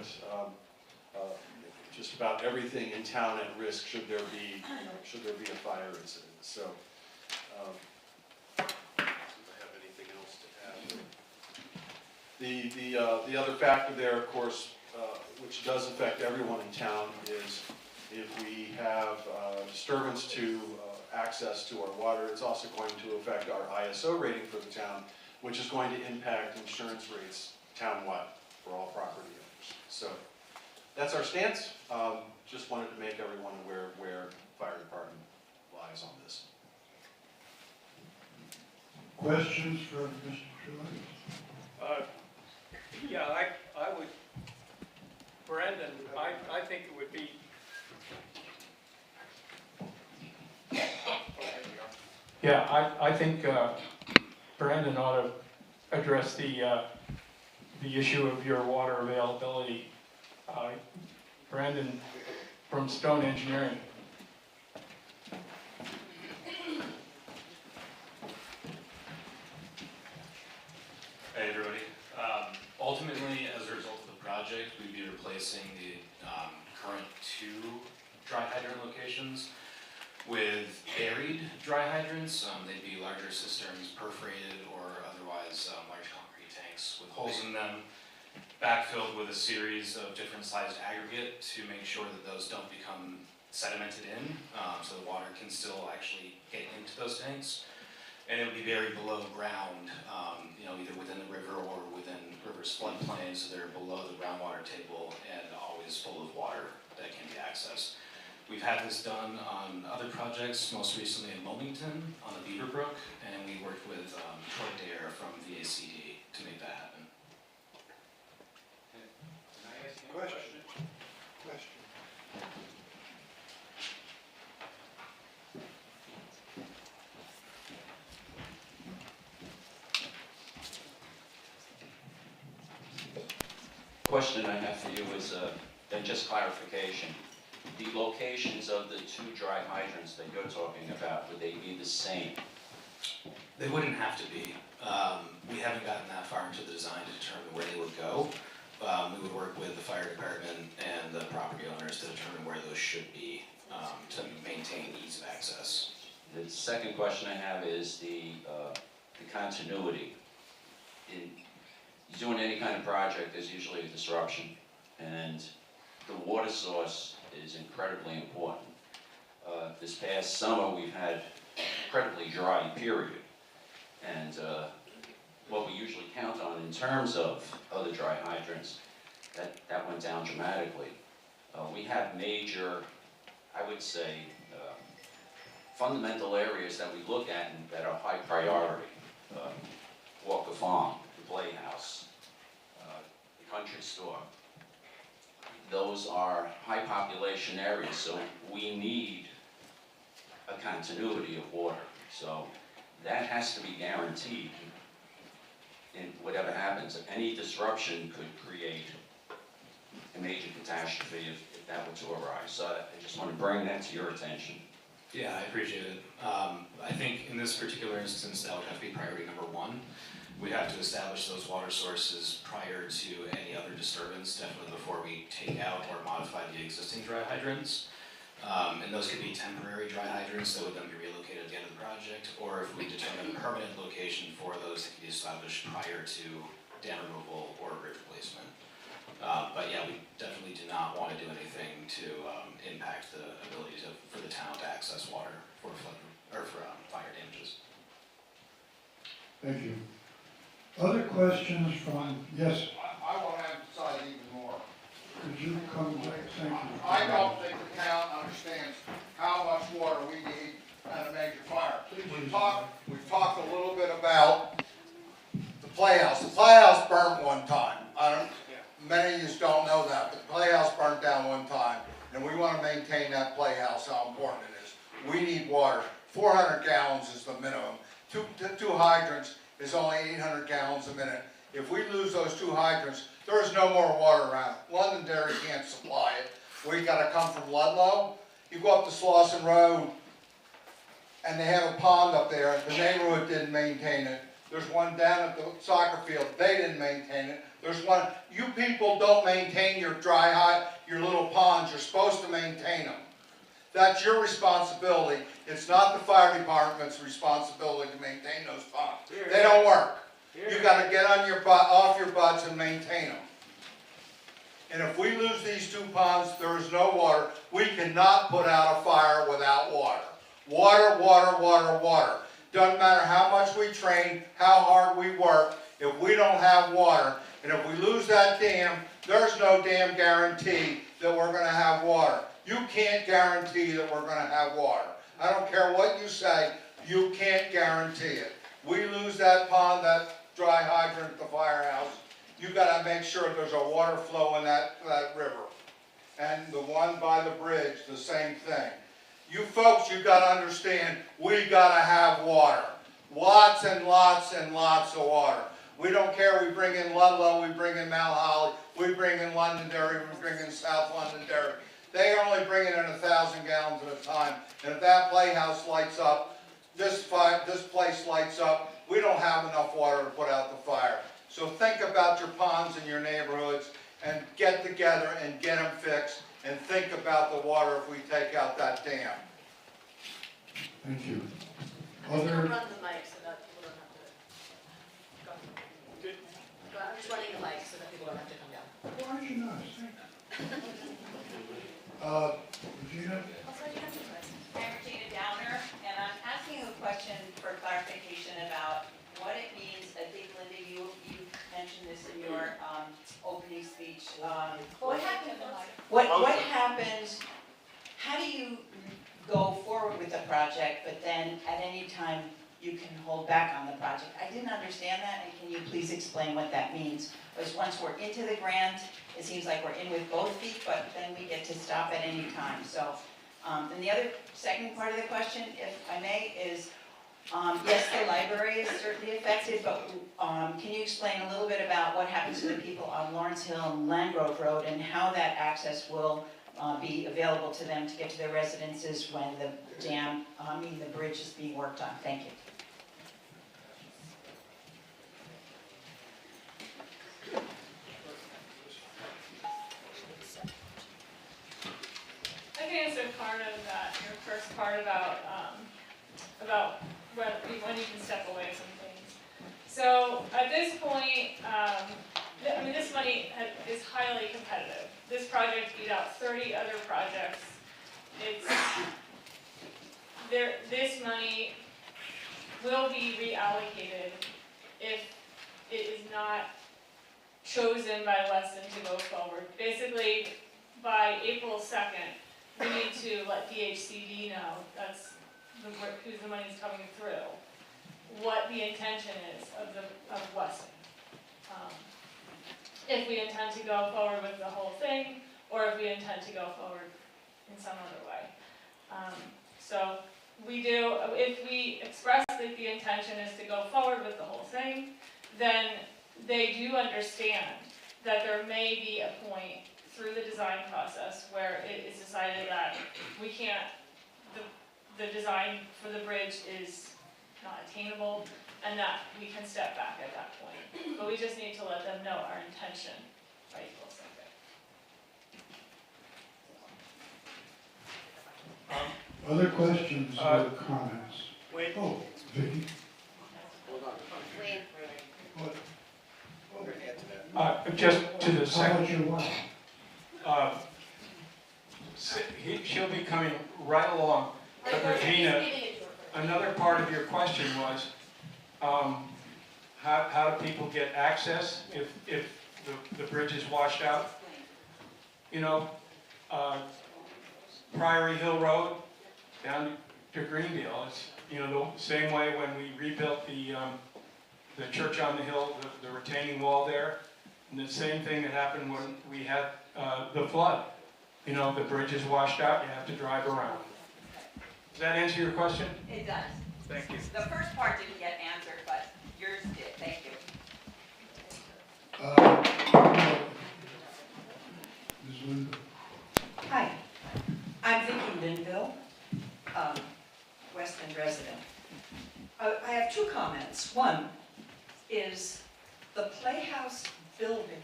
just about everything in town at risk should there be a fire incident. So, if I have anything else to add. The other factor there, of course, which does affect everyone in town, is if we have disturbance to access to our water, it's also going to affect our ISO rating for the town, which is going to impact insurance rates townwide for all property owners. So that's our stance. Just wanted to make everyone aware of where the fire department lies on this. Questions for Mr. Truitt? Yeah, I would, Brendan, I think it would be. Yeah, I think Brandon ought to address the issue of your water availability. Brandon from Stone Engineering. Hey everybody. Ultimately, as a result of the project, we'd be replacing the current 2 dry hydrant locations with buried dry hydrants. They'd be larger cisterns, perforated or otherwise large concrete tanks with holes in them, backfilled with a series of different sized aggregate to make sure that those don't become sedimented in, so the water can still actually get into those tanks. And it would be buried below ground, you know, either within the river or within river's floodplain, so they're below the groundwater table and always full of water that can be accessed. We've had this done on other projects, most recently in Wilmington on the Beaver Brook, and we worked with Troy Dare from VACD to make that happen. Can I ask you a question? Question I have for you is then just clarification. The locations of the 2 dry hydrants that you're talking about, would they be the same? They wouldn't have to be. We haven't gotten that far into the design to determine where they would go. We would work with the fire department and the property owners to determine where those should be to maintain ease of access. The second question I have is the continuity. In doing any kind of project, there's usually a disruption, and the water source is incredibly important. This past summer, we've had incredibly dry period, and what we usually count on in terms of other dry hydrants, that went down dramatically. We have major, I would say, fundamental areas that we look at and that are high priority. Walker Farm, the Playhouse, the country store. Those are high population areas, so we need a continuity of water. So that has to be guaranteed in whatever happens. Any disruption could create a major catastrophe if that were to arise. So I just want to bring that to your attention. Yeah, I appreciate it. I think in this particular instance, that would have to be priority number one. We have to establish those water sources prior to any other disturbance, definitely before we take out or modify the existing dry hydrants. And those could be temporary dry hydrants that would then be relocated at the end of the project, or if we determine a permanent location for those that can be established prior to dam removal or bridge replacement. But yeah, we definitely do not want to do anything to impact the ability for the town to access water for flood or for fire damages. Thank you. Other questions from, yes, I want to emphasize even more. could you come back, thank you. I don't think the town understands how much water we need at a major fire. We've talked a little bit about the playhouse. The playhouse burned one time. Many of you don't know that, but the playhouse burnt down one time, and we want to maintain that playhouse, how important it is. We need water. 400 gallons is the minimum. Two hydrants is only 800 gallons a minute. If we lose those two hydrants, there is no more water around. Londonderry can't supply it. We got to come from Ludlow. You go up to Slauson Road, and they have a pond up there. The neighborhood didn't maintain it. There's one down at the soccer field. They didn't maintain it. There's one. You people don't maintain your your little ponds. You're supposed to maintain them. That's your responsibility. It's not the fire department's responsibility to maintain those ponds. They don't work. You got to get on your butt, off your butts, and maintain them. And if we lose these two ponds, there is no water. We cannot put out a fire without water. Water, water, water, water. Doesn't matter how much we train, how hard we work, if we don't have water, and if we lose that dam, there's no damn guarantee that we're going to have water. You can't guarantee that we're going to have water. I don't care what you say, you can't guarantee it. We lose that pond, that dry hydrant at the firehouse, you got to make sure there's a water flow in that river. And the one by the bridge, the same thing. You folks, you got to understand, we got to have water. Lots and lots and lots of water. We don't care, we bring in Ludlow, we bring in Mount Holly, we bring in Londonderry, we bring in South Londonderry. They are only bringing in 1,000 gallons at a time. And if that playhouse lights up, this place lights up, we don't have enough water to put out the fire. So think about your ponds in your neighborhoods and get together and get them fixed and think about the water if we take out that dam. Thank you. I'm just going to run the mic so that people don't have to go. I'm just running the mic so that people don't have to come down. Why aren't you nice? Regina? I'm Regina Downer, and I'm asking a question for clarification about what it means. I think, Linda, you mentioned this in your opening speech. What happens, how do you go forward with the project, but then at any time you can hold back on the project? I didn't understand that, and can you please explain what that means? Because once we're into the grant, it seems like we're in with both feet, but then we get to stop at any time. So, and the other second part of the question, if I may, is yes, the library is certainly affected, but can you explain a little bit about what happens to the people on Lawrence Hill and Landgrove Road and how that access will be available to them to get to their residences when the the bridge is being worked on? Thank you. I can answer part of that, your first part about when you can step away from things. So at this point, this money is highly competitive. This project beat out 30 other projects. This money will be reallocated if it is not chosen by Weston to go forward. Basically, by April 2nd, we need to let DHCD know, that's who the money's coming through, what the intention is of Weston. If we intend to go forward with the whole thing, or if we intend to go forward in some other way. So we do, if we express that the intention is to go forward with the whole thing, then they do understand that there may be a point through the design process where it is decided that we can't, the design for the bridge is not attainable, and that we can step back at that point. But we just need to let them know our intention by April 2nd. Other questions or comments? Wait. Oh, Vicki? Wait. What? Just to the How second. about your wife? She'll be coming right along. But Regina, another part of your question was, how do people get access if the bridge is washed out? You know, Priory Hill Road down to Greenville, it's, you know, the same way when we rebuilt the church on the hill, the retaining wall there, and the same thing that happened when we had the flood. You know, the bridge is washed out, you have to drive around. Does that answer your question? It does. Thank you. The first part didn't get answered, but yours did. Thank you. Ms. Linda? Hi, I'm Vicki Linville, Weston resident. I have two comments. One is the Playhouse building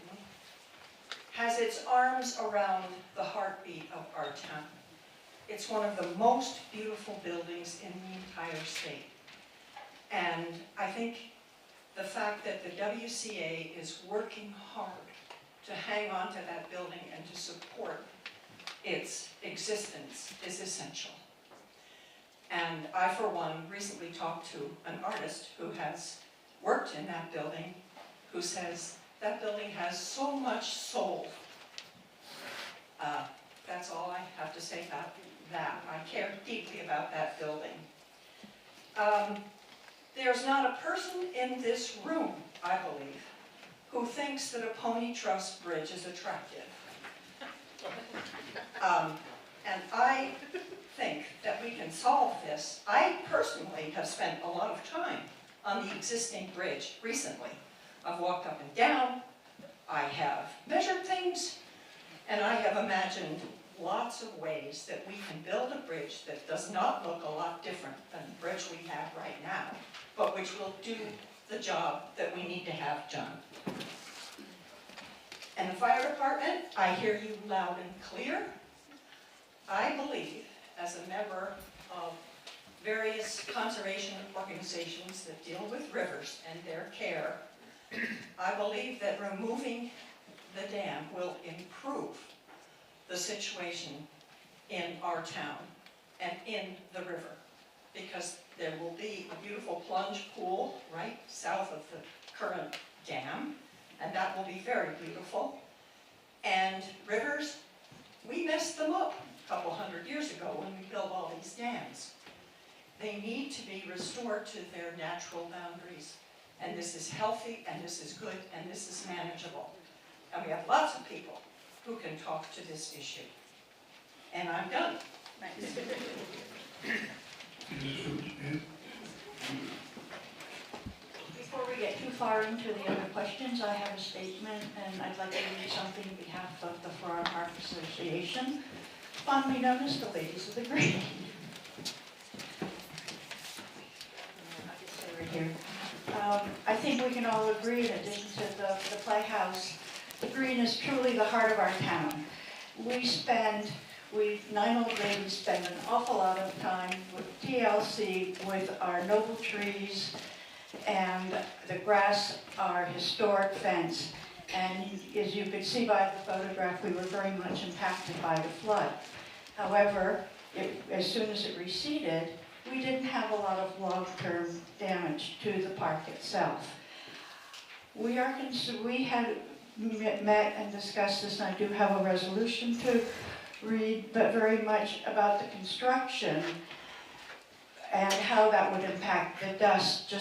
has its arms around the heartbeat of our town. It's one of the most beautiful buildings in the entire state. And I think the fact that the WCA is working hard to hang on to that building and to support its existence is essential. And I, for one, recently talked to an artist who has worked in that building, who says that building has so much soul. That's all I have to say about that. I care deeply about that building. There's not a person in this room, I believe, who thinks that a pony truss bridge is attractive. And I think that we can solve this. I personally have spent a lot of time on the existing bridge recently. I've walked up and down, I have measured things, and I have imagined lots of ways that we can build a bridge that does not look a lot different than the bridge we have right now, but which will do the job that we need to have done. And the fire department, I hear you loud and clear. I believe, as a member of various conservation organizations that deal with rivers and their care, I believe that removing the dam will improve the situation in our town and in the river, because there will be a beautiful plunge pool right south of the current dam, and that will be very beautiful. And rivers, we messed them up a couple hundred years ago when we built all these dams. They need to be restored to their natural boundaries. And this is healthy, and this is good, and this is manageable. And we have lots of people who can talk to this issue. And I'm done. Thanks. Before we get too far into the other questions, I have a statement, and I'd like to read something on behalf of the Farm Park Association, fondly known as the Ladies of the Green. I'll just say right here. I think we can all agree, in addition to the Playhouse, the green is truly the heart of our town. We nine old ladies spend an awful lot of time with TLC, with our noble trees, and the grass, our historic fence. And as you could see by the photograph, we were very much impacted by the flood. However, as soon as it receded, we didn't have a lot of long-term damage to the park itself. We had met and discussed this, and I do have a resolution to read, but very much about the construction and how that would impact the dust,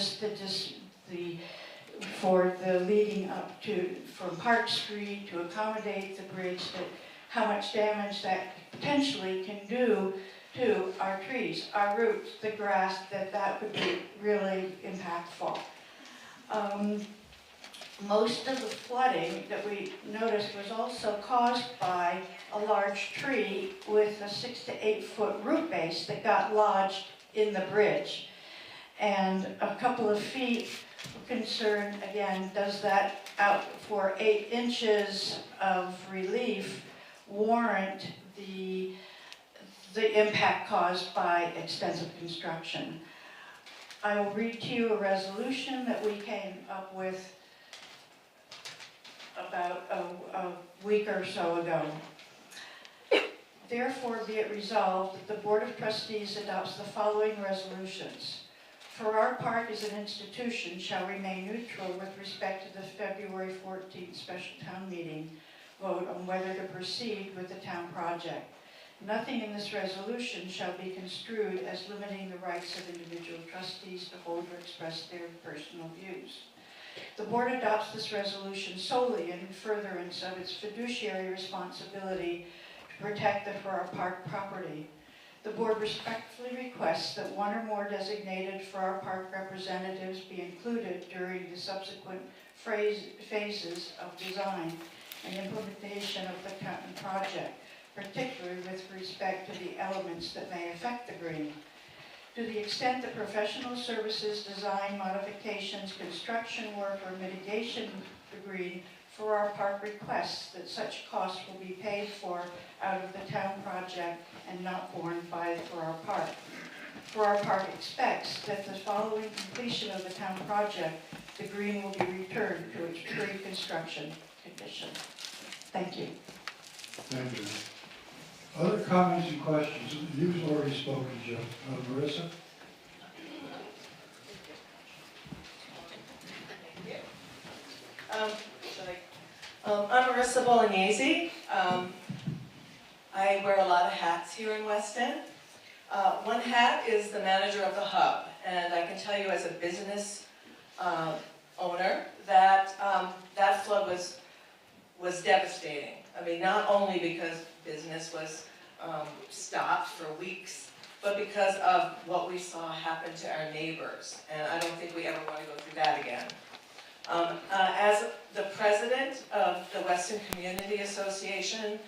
for the leading up to, from Park Street to accommodate the bridge, that how much damage that potentially can do to our trees, our roots, the grass, that would be really impactful. most of the flooding that we noticed was also caused by a large tree with a 6 to 8 foot root base that got lodged in the bridge. And a couple of feet concern, again, does that out for 8 inches of relief warrant the impact caused by extensive construction? I will read to you a resolution that we came up with about a week or so ago. Therefore, be it resolved that the Board of Trustees adopts the following resolutions. Farrar Park as an institution shall remain neutral with respect to the February 14th special town meeting vote on whether to proceed with the town project. Nothing in this resolution shall be construed as limiting the rights of individual trustees to hold or express their personal views. The board adopts this resolution solely in furtherance of its fiduciary responsibility to protect the Farrar Park property. The board respectfully requests that one or more designated Farrar Park representatives be included during the subsequent phases of design and implementation of the project, particularly with respect to the elements that may affect the green. To the extent that professional services, design, modifications, construction work, or mitigation of the green, Farrar Park requests that such costs will be paid for out of the town project and not borne by Farrar Park. Farrar Park expects that the following completion of the town project, the green will be returned to its pre-construction condition. Thank you. Thank you. Other comments and questions? You've already spoken, Joe. Marissa? I'm Marissa Bolognese. I wear a lot of hats here in Weston. One hat is the manager of the hub, and I can tell you as a business owner that that flood was devastating. I mean, not only because business was stopped for weeks, but because of what we saw happen to our neighbors. And I don't think we ever want to go through that again. As the president of the Weston Community Association,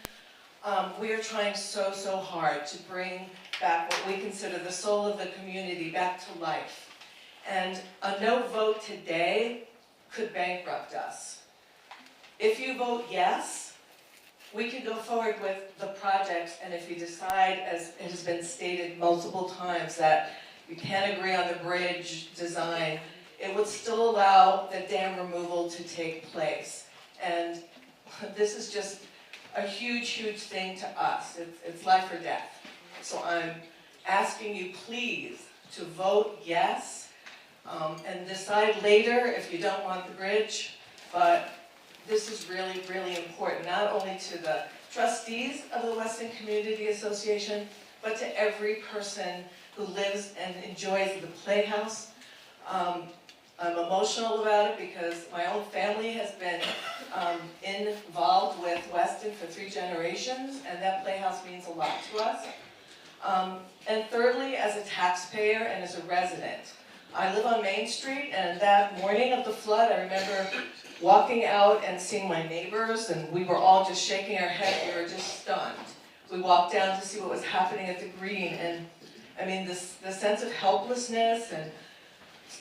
we are trying so hard to bring back what we consider the soul of the community back to life. And a no vote today could bankrupt us. If you vote yes, we can go forward with the project, and if you decide, as it has been stated multiple times, that you can't agree on the bridge design, it would still allow the dam removal to take place. And this is just a huge thing to us. It's life or death. So I'm asking you please to vote yes, and decide later if you don't want the bridge, but this is really important, not only to the trustees of the Weston Community Association, but to every person who lives and enjoys the Playhouse. I'm emotional about it because my own family has been involved with Weston for 3 generations, and that Playhouse means a lot to us. And thirdly, as a taxpayer and as a resident, I live on Main Street, and that morning of the flood, I remember walking out and seeing my neighbors, and we were all just shaking our head. We were just stunned. We walked down to see what was happening at the green, and I mean, the sense of helplessness and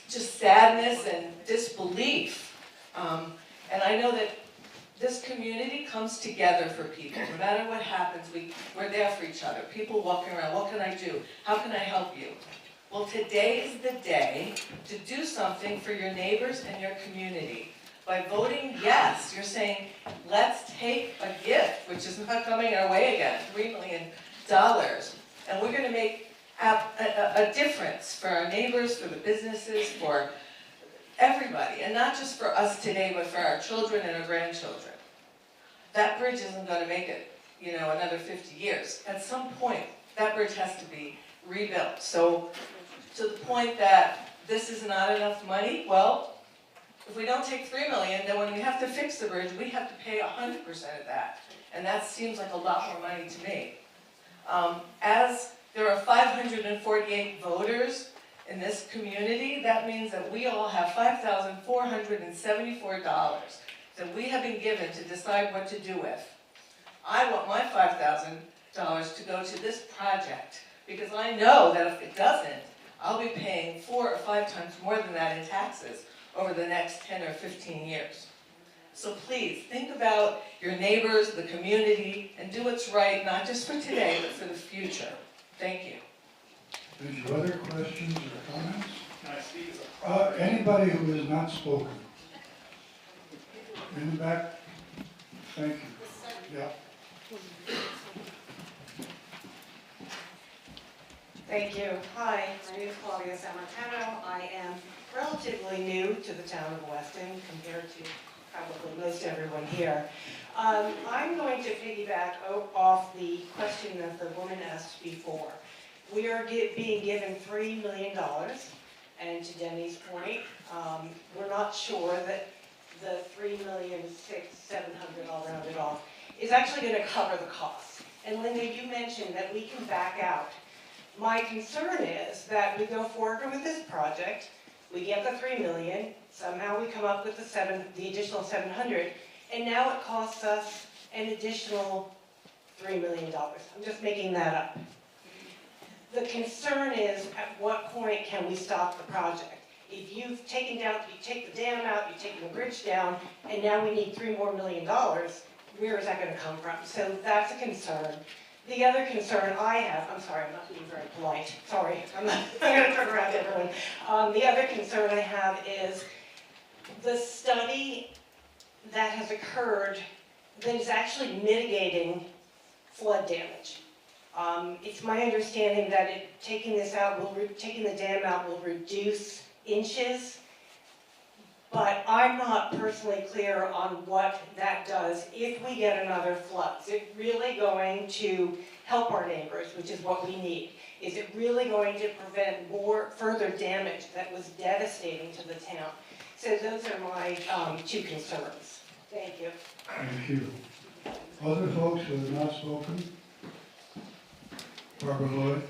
just sadness and disbelief. And I know that this community comes together for people. No matter what happens, we're there for each other. People walking around, what can I do? How can I help you? Well, today is the day to do something for your neighbors and your community. By voting yes, you're saying, let's take a gift, which is not coming our way again, $3 million, and we're going to make a difference for our neighbors, for the businesses, for everybody, and not just for us today, but for our children and our grandchildren. That bridge isn't going to make it, another 50 years. At some point, that bridge has to be rebuilt. So, to the point that this is not enough money, well, if we don't take $3 million, then when we have to fix the bridge, we have to pay 100% of that. And that seems like a lot more money to me. As there are 548 voters in this community, that means that we all have $5,474 that we have been given to decide what to do with. I want my $5,000 to go to this project, because I know that if it doesn't, I'll be paying 4 or 5 times more than that in taxes over the next 10 or 15 years. So please, think about your neighbors, the community, and do what's right, not just for today, but for the future. Thank you. Thank you. Other questions or comments? Can I speak? Anybody who has not spoken? In the back? Thank you. Yeah. Thank you. Hi, my name is Claudia Sammartano. I am relatively new to the town of Weston compared to probably most everyone here. I'm going to piggyback off the question that the woman asked before. We are being given $3 million, and to Denny's point, we're not sure that the $3,600,700, I'll round it off, is actually going to cover the costs. And Linda, you mentioned that we can back out. My concern is that we go forward with this project, we get the $3 million, somehow we come up with the additional $700, and now it costs us an additional $3 million. I'm just making that up. The concern is, at what point can we stop the project? If you've taken down, you take the dam out, you've taken the bridge down, and now we need $3 more million, where is that going to come from? So that's a concern. The other concern I have, I'm sorry, I'm not being very polite, sorry, I'm going to turn around to everyone. The other concern I have is the study that has occurred that is actually mitigating flood damage. It's my understanding that taking the dam out will reduce inches, but I'm not personally clear on what that does if we get another flood. Is it really going to help our neighbors, which is what we need? Is it really going to prevent further damage that was devastating to the town? So those are my 2 concerns. Thank you. Thank you. Other folks who have not spoken? Barbara Lloyd?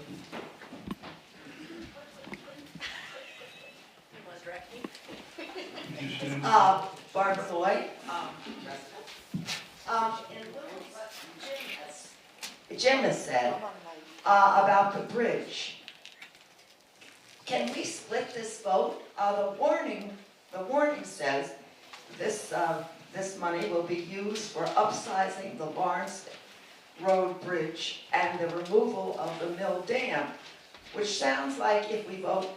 Barbara Lloyd. Jim has said about the bridge. Can we split this vote? The warning says this money will be used for upsizing the Lawrence Road Bridge and the removal of the Mill Dam, which sounds like if we vote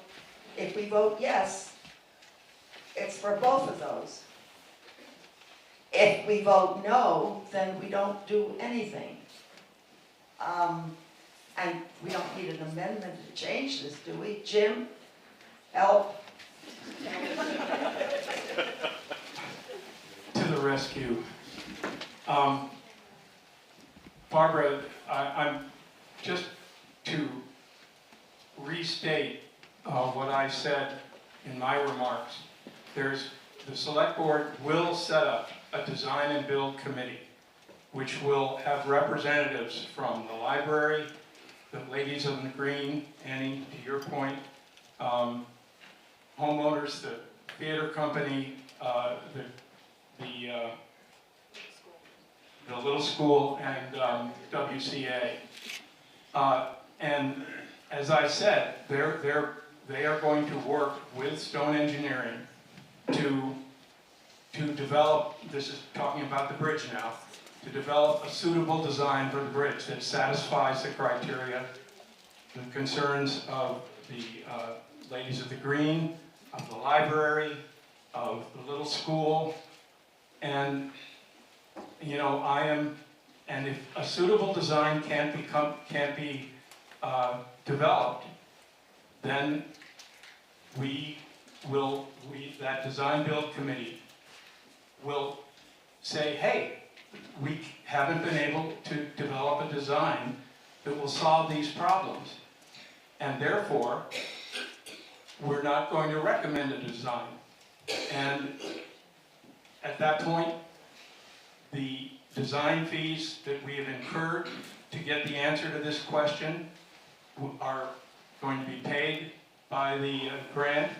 yes, it's for both of those. If we vote no, then we don't do anything. And we don't need an amendment to change this, do we? Jim, help. To the rescue. Barbara, I'm just to restate what I said in my remarks. The select board will set up a design and build committee, which will have representatives from the library, the ladies of the green, Annie, to your point, homeowners, the theater company, the little school, and WCA. And as I said, they are going to work with Stone Engineering to develop, this is talking about the bridge now, to develop a suitable design for the bridge that satisfies the criteria, the concerns of the ladies of the green, of the library, of the little school, and you know, and if a suitable design can't be developed, then that design build committee will say, hey, we haven't been able to develop a design that will solve these problems, and therefore we're not going to recommend a design. And at that point, the design fees that we have incurred to get the answer to this question are going to be paid by the grant,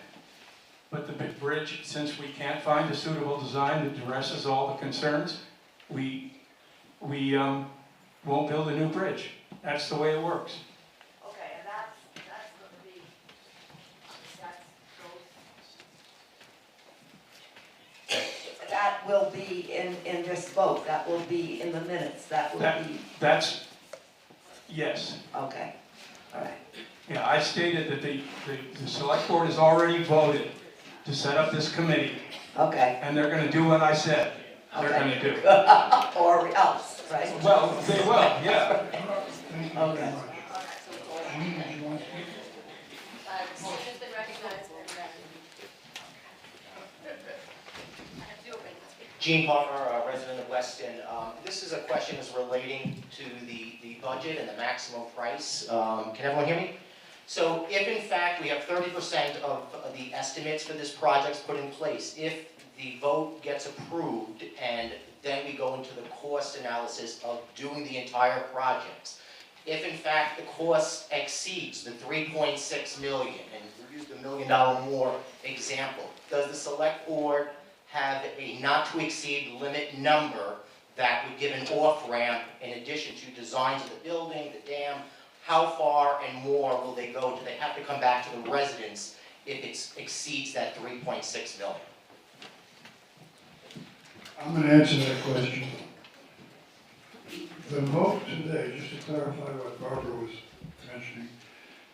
but the big bridge, since we can't find a suitable design that addresses all the concerns, we won't build a new bridge. That's the way it works. Okay, and that's gonna be, that will be in this vote, that will be in the minutes, that will be, That's, yes. okay, all right. Yeah, I stated that the select board has already voted to set up this committee. Okay. And they're gonna do what I said they're gonna do. Or else, right? Well, they will, yeah. Thank you very much. Jean, did you want to speak? Gene Puffer, resident of Weston. This is a question that's relating to the budget and the maximum price. Can everyone hear me? So if in fact we have 30% of the estimates for this project put in place, if the vote gets approved and then we go into the cost analysis of doing the entire project, if in fact the cost exceeds the 3.6 million, and we use the $1 million more example, does the select board have a not to exceed limit number that would give an off-ramp in addition to designs of the building, the dam? How far and more will they go? Do they have to come back to the residents if it exceeds that 3.6 million? I'm going to answer that question. The vote today, just to clarify what Barbara was mentioning,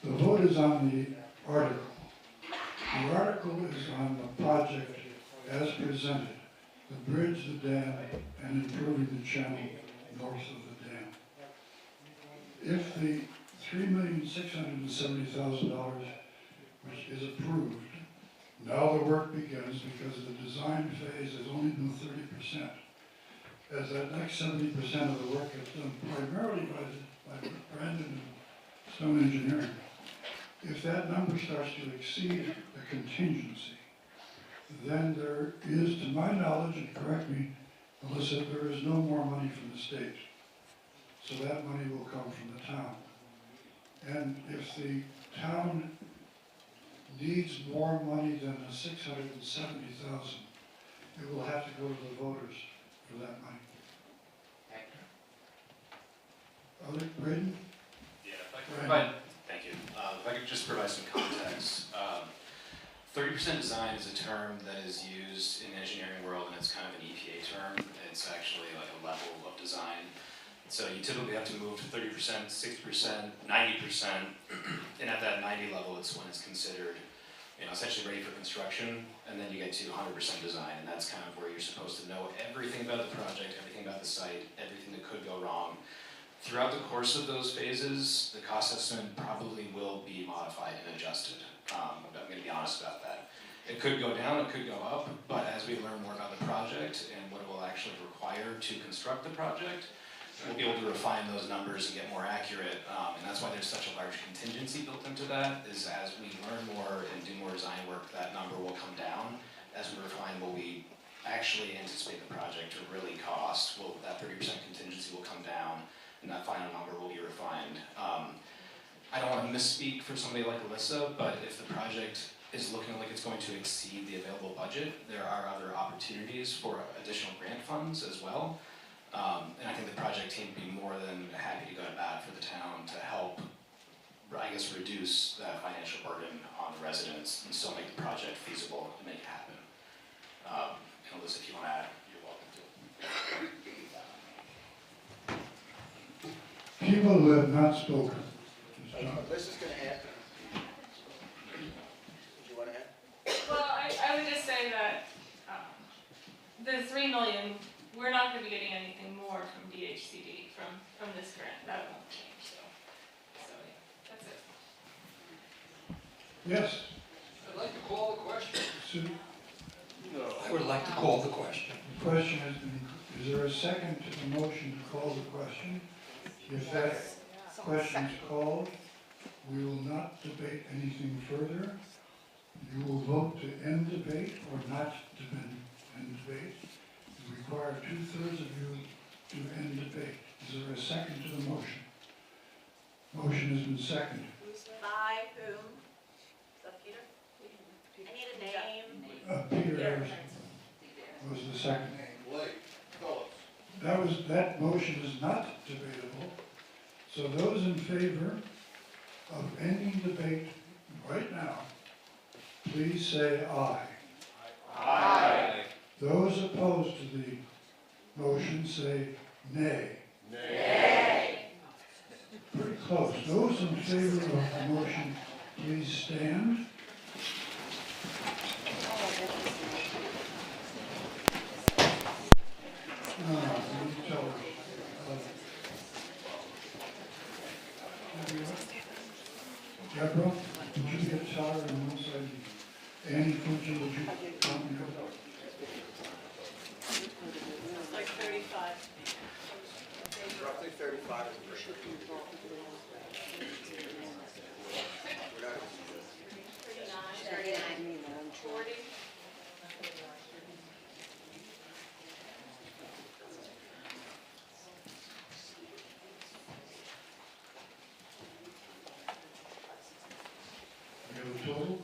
the vote is on the article. The article is on the project as presented, the bridge, the dam, and improving the channel north of the dam. If the $3,670,000, which is approved, now the work begins because the design phase has only been 30%. As that next 70% of the work is done primarily by Brandon and Stone Engineering, if that number starts to exceed the contingency, then there is, to my knowledge, and correct me, Melissa, there is no more money from the state. So that money will come from the town. And if the town needs more money than the $670,000, it will have to go to the voters for that money. Other, Braden? Yeah, if I could provide, thank you. If I could just provide some context. 30% design is a term that is used in the engineering world, and it's kind of an EPA term. It's actually like a level of design. So you typically have to move to 30%, 60%, 90%, and at that 90 level, it's when it's considered, essentially ready for construction, and then you get to 100% design, and that's kind of where you're supposed to know everything about the project, everything about the site, everything that could go wrong. Throughout the course of those phases, the cost estimate probably will be modified and adjusted. I'm going to be honest about that. It could go down, it could go up, but as we learn more about the project and what it will actually require to construct the project, we'll be able to refine those numbers and get more accurate, and that's why there's such a large contingency built into that, is as we learn more and do more design work, that number will come down. As we refine what we actually anticipate the project to really cost, that 30% contingency will come down, and that final number will be refined. I don't want to misspeak for somebody like Alyssa, but if the project is looking like it's going to exceed the available budget, there are other opportunities for additional grant funds as well. And I think the project team would be more than happy to go to bat for the town to help, I guess, reduce that financial burden on the residents and still make the project feasible and make it happen. And Alyssa, if you want to add, you're welcome to. People who have not spoken. Alyssa's going to add. Did you want to add? Well, I would just say that the $3 million, we're not going to be getting anything more from DHCD from this grant. That won't change. So yeah, that's it. Yes. I'd like to call the question. Sue? No. I would like to call the question. The question has been, is there a second to the motion to call the question? If that question is called, we will not debate anything further. You will vote to end debate or not to end debate. We require 2/3 of you to end debate. Is there a second to the motion? Motion has been seconded. By whom? The was the second. Blake, Phillips. That motion is not debatable. So those in favor of ending debate right now, please say aye. Aye. Those opposed to the motion say nay. Nay. Pretty close. Those in favor of the motion, please stand. Deborah, would you get Tyler on one side? Annie, would you come and go? It's like 35. Roughly 35 is We have a total?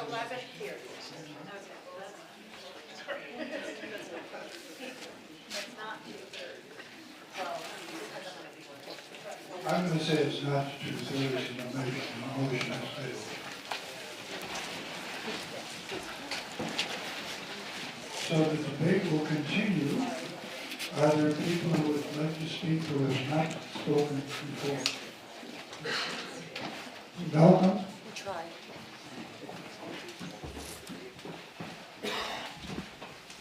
11 here. I'm going to say it's not 2/3 and the motion has failed. So the debate will continue. Are there people who would like to speak who have not spoken before? Malcolm?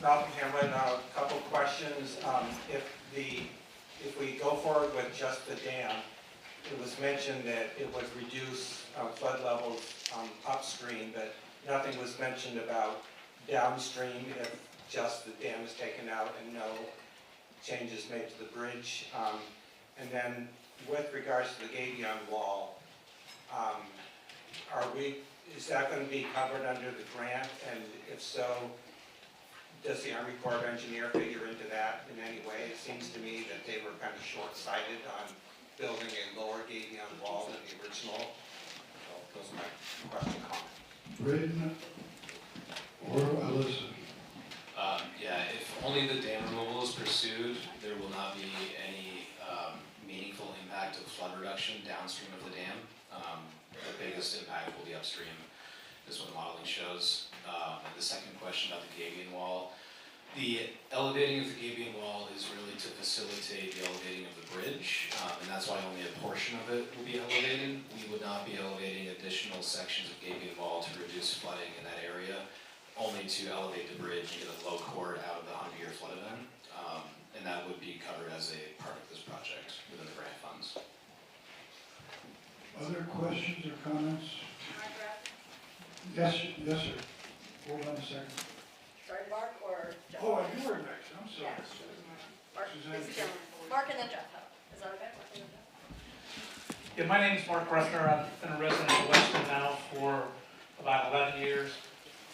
Malcolm Hamlin, a couple questions. If we go forward with just the dam, it was mentioned that it would reduce flood levels upstream, but nothing was mentioned about downstream if just the dam is taken out and no changes made to the bridge. And then with regards to the Gabion wall, is that going to be covered under the grant? And if so, does the Army Corps of Engineer figure into that in any way? It seems to me that they were kind of short-sighted on building a lower Gabion wall than the original. So those are my question comments. Braden or Alyssa? Yeah, if only the dam removal is pursued, there will not be any meaningful impact of flood reduction downstream of the dam. The biggest impact will be upstream, is what modeling shows. And the second question about the Gabion wall. The elevating of the Gabion wall is really to facilitate the elevating of the bridge, and that's why only a portion of it will be elevated. We would not be elevating additional sections of Gabion wall to reduce flooding in that area, only to elevate the bridge and get a low chord out of the 100-year flood event, and that would be covered as a part of this project within the grant funds. Other questions or comments? Yes, yes, sir. Hold on a second. Sorry, Mark or Jeff? Oh, you were next, I'm sorry. Mark, Suzanne. this is Dylan. Mark and then Jeff. Is that okay? Mark and then Jeff? Yeah, my name is Mark Ruffner. I've been a resident of Weston now for about 11 years.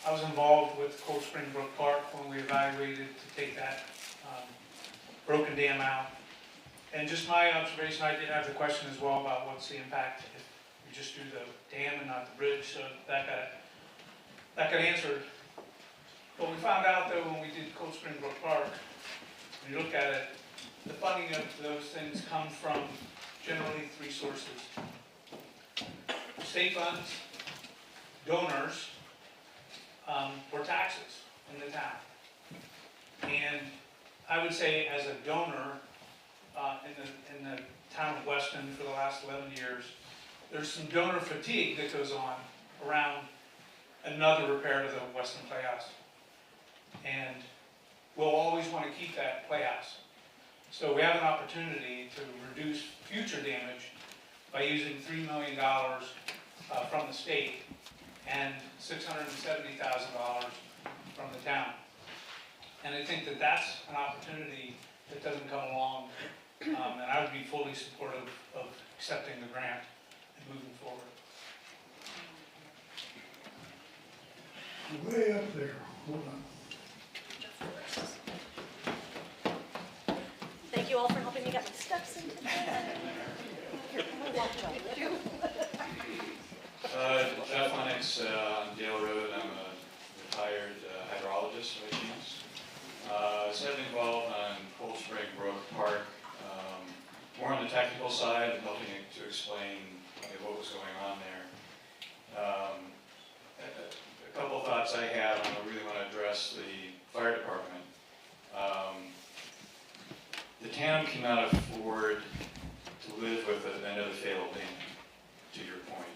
I was involved with Cold Spring Brook Park when we evaluated to take that broken dam out. And just my observation, I did have the question as well about what's the impact if we just do the dam and not the bridge, so that got answered. But we found out though when we did Cold Spring Brook Park, when you look at it, the funding of those things come from generally three sources. State funds, donors, or taxes in the town. And I would say as a donor in the town of Weston for the last 11 years, there's some donor fatigue that goes on around another repair to the Weston Playhouse. And we'll always want to keep that playhouse. So we have an opportunity to reduce future damage by using $3 million from the state and $670,000 from the town. And I think that that's an opportunity that doesn't come along, and I would be fully supportive of accepting the grant and moving forward. Way up there, hold on. Thank you all for helping me get my steps into that. Jeff Lennox on Dale Road. I'm a retired hydrologist by chance. I was heavily involved on Cold Spring Brook Park, more on the technical side and helping to explain what was going on there. A couple of thoughts I have, and I really want to address the fire department. The town cannot afford to live with another failed dam, to your point.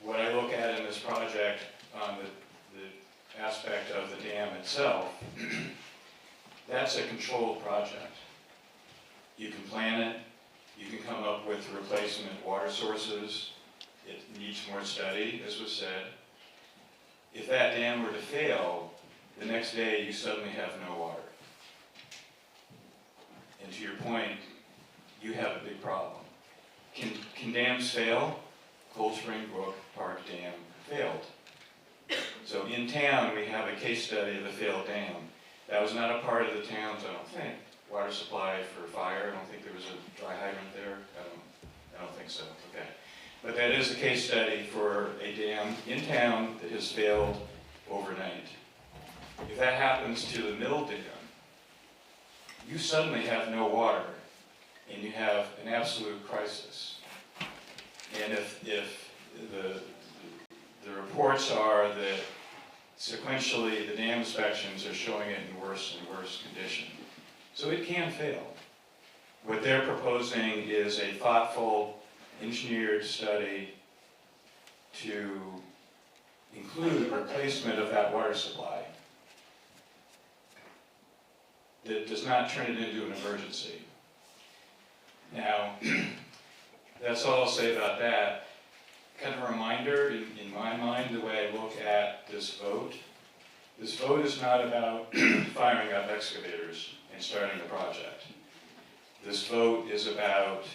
What I look at in this project on the aspect of the dam itself, that's a controlled project. You can plan it, you can come up with replacement water sources. It needs more study, as was said. If that dam were to fail, the next day you suddenly have no water. And to your point, you have a big problem. Can dams fail? Cold Spring Brook Park Dam failed. So in town, we have a case study of a failed dam. That was not a part of the town's, I don't think, water supply for fire. I don't think there was a dry hydrant there. I don't think so. Okay. But that is a case study for a dam in town that has failed overnight. If that happens to the mill dam, you suddenly have no water, and you have an absolute crisis. And if the reports are that sequentially the dam inspections are showing it in worse and worse condition, so it can fail. What they're proposing is a thoughtful, engineered study to include replacement of that water supply that does not turn it into an emergency. Now, that's all I'll say about that. Kind of a reminder, in my mind, the way I look at this vote is not about firing up excavators and starting the project. This vote is about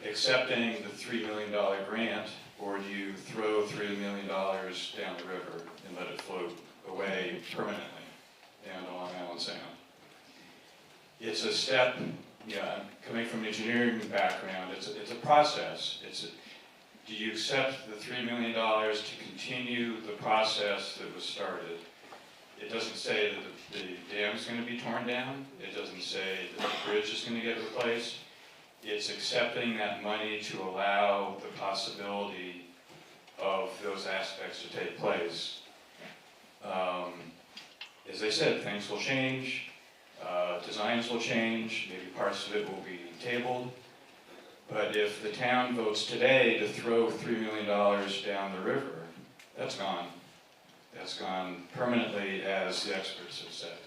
accepting the $3 million grant, or do you throw $3 million down the river and let it float away permanently down to Long Island Sound? It's a step, I'm coming from an engineering background, it's a process. Do you accept the $3 million to continue the process that was started? It doesn't say that the dam's going to be torn down. It doesn't say that the bridge is going to get replaced. It's accepting that money to allow the possibility of those aspects to take place. As I said, things will change. Designs will change. Maybe parts of it will be tabled. But if the town votes today to throw $3 million down the river, that's gone. That's gone permanently, as the experts have said.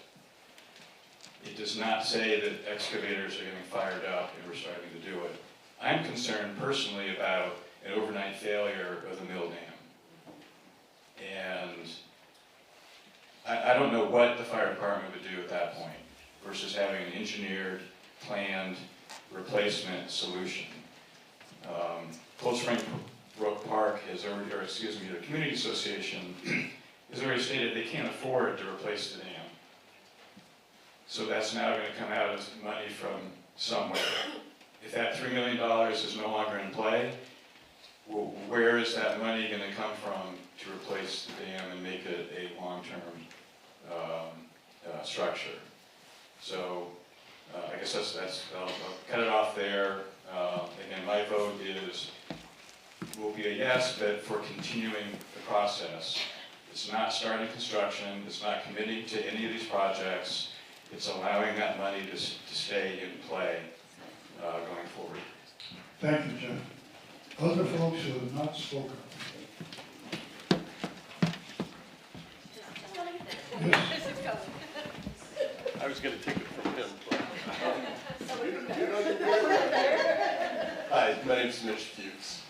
It does not say that excavators are getting fired up and we're starting to do it. I'm concerned personally about an overnight failure of the mill dam. And I don't know what the fire department would do at that point versus having an engineered, planned replacement solution. Cold Spring Brook Park has already, the community association has already stated they can't afford to replace the dam. So that's now going to come out as money from somewhere. If that $3 million is no longer in play, well, where is that money going to come from to replace the dam and make it a long-term structure? So I guess I'll cut it off there. Again, my vote will be a yes, but for continuing the process. It's not starting construction, it's not committing to any of these projects, it's allowing that money to stay in play going forward. Thank you, Jeff. Other folks who have not spoken. Yes. I was going to take it from him. Hi, my name is Mitch Fuchs.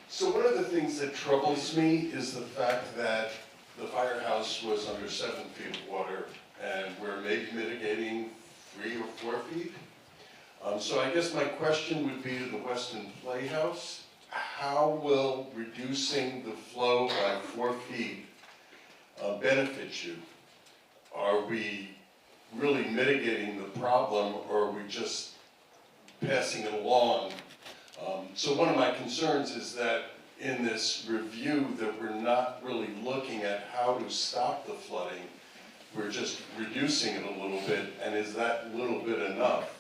So one of the things that troubles me is the fact that the firehouse was under 7 feet of water, and we're maybe mitigating 3 or 4 feet. So I guess my question would be to the Weston Playhouse, how will reducing the flow by 4 feet benefit you? Are we really mitigating the problem, or are we just passing it along. So one of my concerns is that in this review that we're not really looking at how to stop the flooding. We're just reducing it a little bit, and is that little bit enough?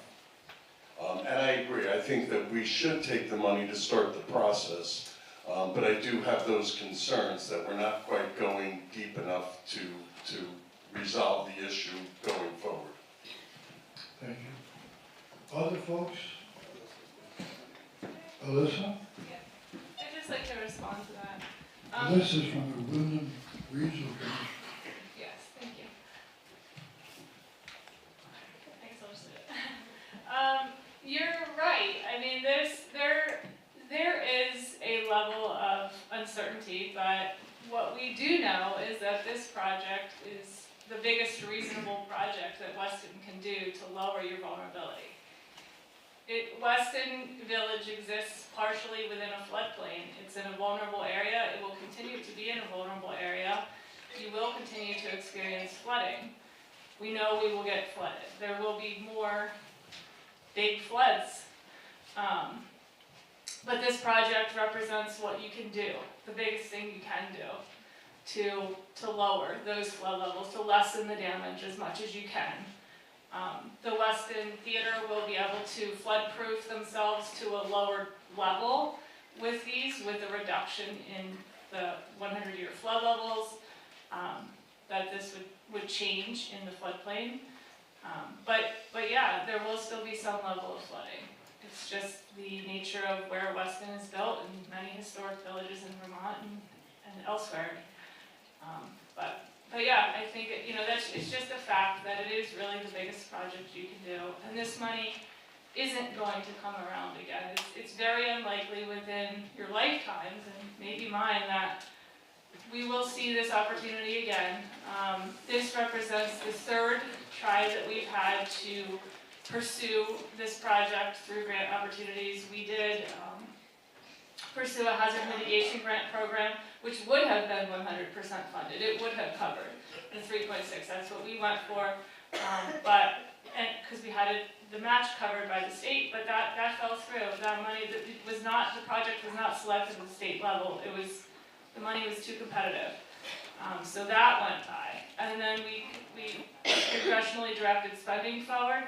And I agree, I think that we should take the money to start the process, but I do have those concerns that we're not quite going deep enough to resolve the issue going forward. Thank you. Other folks? Alyssa? I'd just like to respond to that. This is from the Woodland Regional Commission. Yes, thank you. Thanks, I'll just do it. You're right. I mean, there is a level of uncertainty, but what we do know is that this project is the biggest reasonable project that Weston can do to lower your vulnerability. Weston Village exists partially within a floodplain. It's in a vulnerable area. It will continue to be in a vulnerable area. You will continue to experience flooding. We know we will get flooded. There will be more big floods. But this project represents what you can do, the biggest thing you can do to lower those flood levels, to lessen the damage as much as you can. The Weston Theater will be able to flood-proof themselves to a lower level with these, with a reduction in the 100-year flood levels, that this would change in the floodplain. But yeah, there will still be some level of flooding. It's just the nature of where Weston is built and many historic villages in Vermont and elsewhere. But yeah, I think it's just a fact that it is really the biggest project you can do, and this money isn't going to come around again. It's very unlikely within your lifetimes, and maybe mine, that we will see this opportunity again. This represents the third try that we've had to pursue this project through grant opportunities. We did pursue a hazard mitigation grant program, which would have been 100% funded. It would have covered the 3.6. That's what we went for, because we had the match covered by the state, but that fell through. That money, the project was not selected at the state level. The money was too competitive. So that went by. And then we congressionally directed spending forward.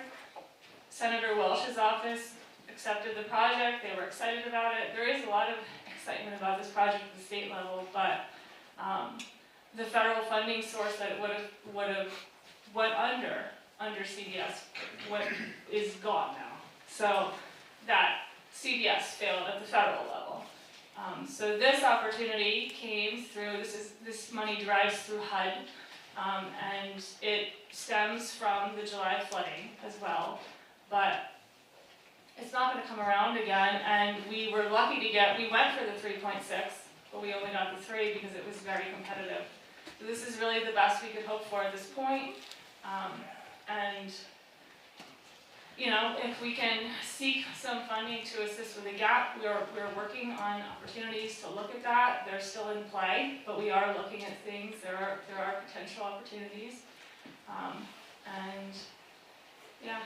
Senator Welch's office accepted the project. They were excited about it. There is a lot of excitement about this project at the state level, but the federal funding source that it would have went under CDS is gone now. So that CDS failed at the federal level. So this opportunity came through, this money derives through HUD, and it stems from the July flooding as well, but it's not going to come around again, and we were lucky we went for the 3.6, but we only got the 3 because it was very competitive. So this is really the best we could hope for at this point, and if we can seek some funding to assist with the gap, we're working on opportunities to look at that. They're still in play, but we are looking at things. There are potential opportunities, and yeah,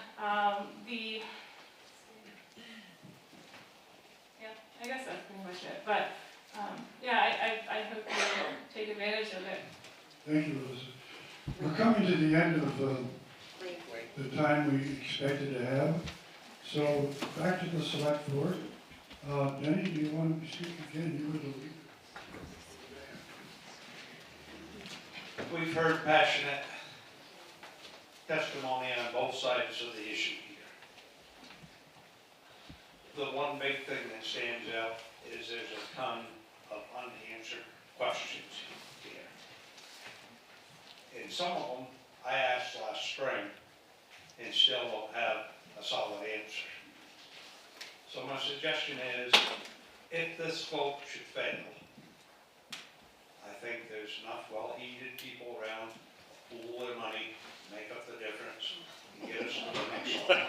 I guess that's pretty much it. But yeah, I hope you'll take advantage of it. Thank you, Alyssa. We're coming to the end of the time we expected to have. So back to the select board. Denny, do you want to speak again? You were the leader. We've heard passionate testimony on both sides of the issue here. The one big thing that stands out is there's a ton of unanswered questions here. And some of them I asked last spring and still don't have a solid answer. So my suggestion is, if this vote should fail, I think there's enough well-heeled people around who pool their money, make up the difference, and get us to the next one.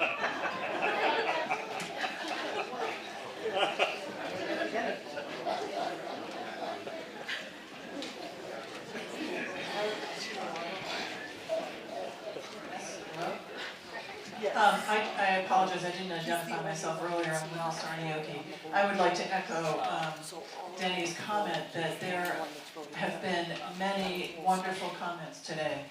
I apologize, I didn't identify myself earlier, I'm Will Sarnioki. I would like to echo Denny's comment that there have been many wonderful comments today.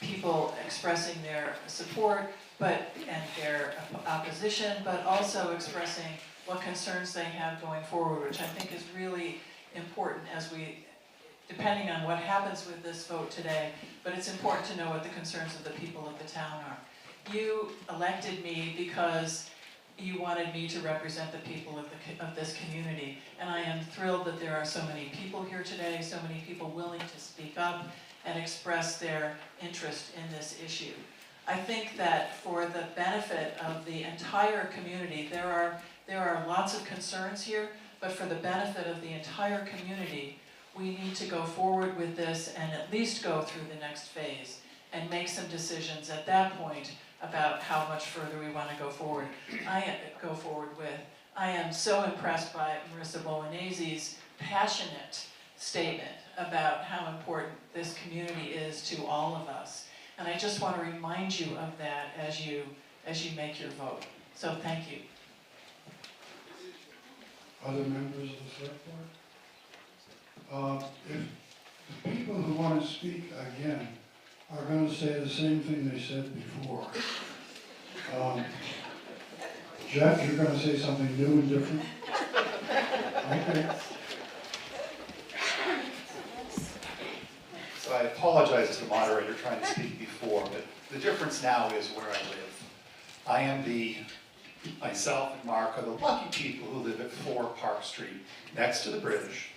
People expressing their support and their opposition, but also expressing what concerns they have going forward, which I think is really important as depending on what happens with this vote today, but it's important to know what the concerns of the people of the town are. You elected me because you wanted me to represent the people of this community, and I am thrilled that there are so many people here today, so many people willing to speak up and express their interest in this issue. I think that for the benefit of the entire community, there are lots of concerns here, but for the benefit of the entire community, we need to go forward with this and at least go through the next phase and make some decisions at that point about how much further we want to go forward. I am so impressed by Marissa Bolognesi's passionate statement about how important this community is to all of us. And I just want to remind you of that as you make your vote. So thank you. Other members of the select board? If the people who want to speak again are going to say the same thing they said before, Jeff, you're going to say something new and different? Okay. So I apologize to the moderator trying to speak before, but the difference now is where I live. I am myself and Mark are the lucky people who live at 4 Park Street, next to the bridge.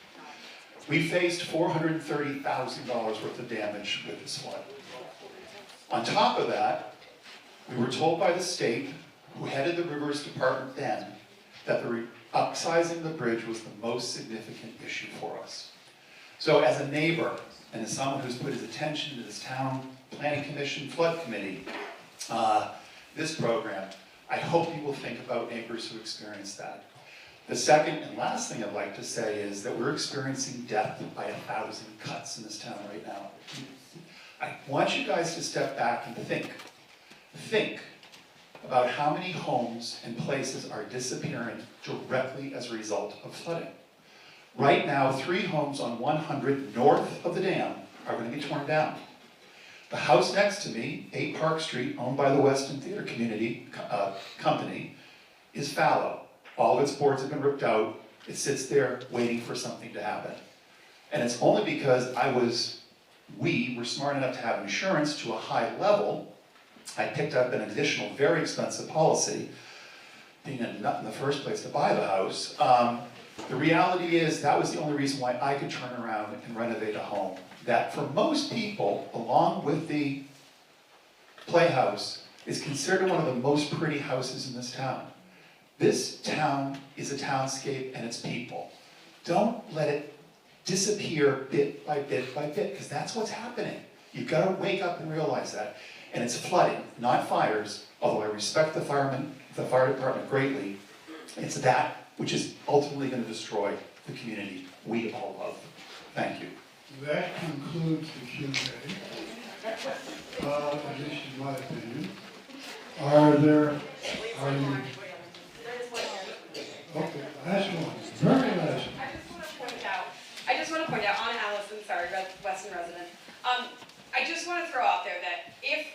We faced $430,000 worth of damage with this flood. On top of that, we were told by the state, who headed the Rivers Department then, that upsizing the bridge was the most significant issue for us. So as a neighbor, and as someone who's put his attention to this town planning commission flood committee, this program, I hope you will think about neighbors who experience that. The second and last thing I'd like to say is that we're experiencing death by 1,000 cuts in this town right now. I want you guys to step back and think about how many homes and places are disappearing directly as a result of flooding. Right now, 3 homes on 100 north of the dam are going to be torn down. The house next to me, 8 Park Street, owned by the Weston Theater Company, is fallow. All of its boards have been ripped out. It sits there waiting for something to happen. And it's only because we were smart enough to have insurance to a high level. I picked up an additional, very expensive policy, being a nut in the first place to buy the house. The reality is that was the only reason why I could turn around and renovate a home. That for most people, along with the Playhouse, is considered one of the most pretty houses in this town. This town is a townscape and its people. Don't let it disappear bit by bit by bit, because that's what's happening. You've got to wake up and realize that. And it's flooding, not fires, although I respect the fire department greatly. It's that which is ultimately going to destroy the community we all love. Thank you. That concludes the Q&A, at least in my opinion. Okay, last one, very last one. I just want to point out, Anna Allison, Weston resident. I just want to throw out there that if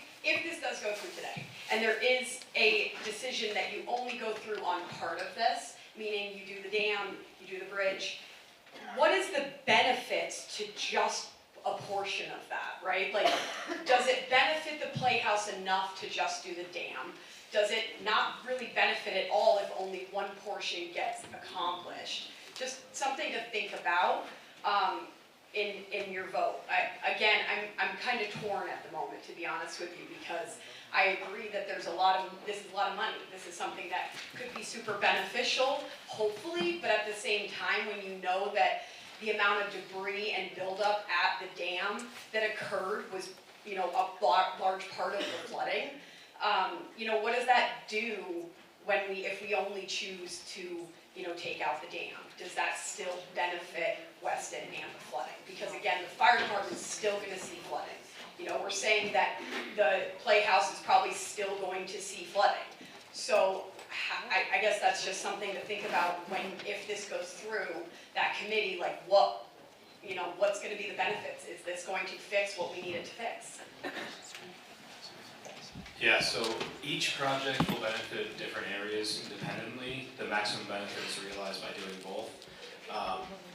this does go through today, and there is a decision that you only go through on part of this, meaning you do the dam, you do the bridge, what is the benefit to just a portion of that, right? Like, does it benefit the Playhouse enough to just do the dam? Does it not really benefit at all if only one portion gets accomplished? Just something to think about in your vote. I'm kind of torn at the moment, to be honest with you, because I agree that this is a lot of money. This is something that could be super beneficial, hopefully, but at the same time, when you know that the amount of debris and buildup at the dam that occurred was, a large part of the flooding, what does that do if we only choose to, take out the dam? Does that still benefit Weston and the flooding? Because again, the fire department is still going to see flooding. You know, we're saying that the playhouse is probably still going to see flooding. So I guess that's just something to think about if this goes through that committee, like what, you know, what's gonna be the benefits? Is this going to fix what we need it to fix? Yeah, so each project will benefit different areas independently. The maximum benefit is realized by doing both.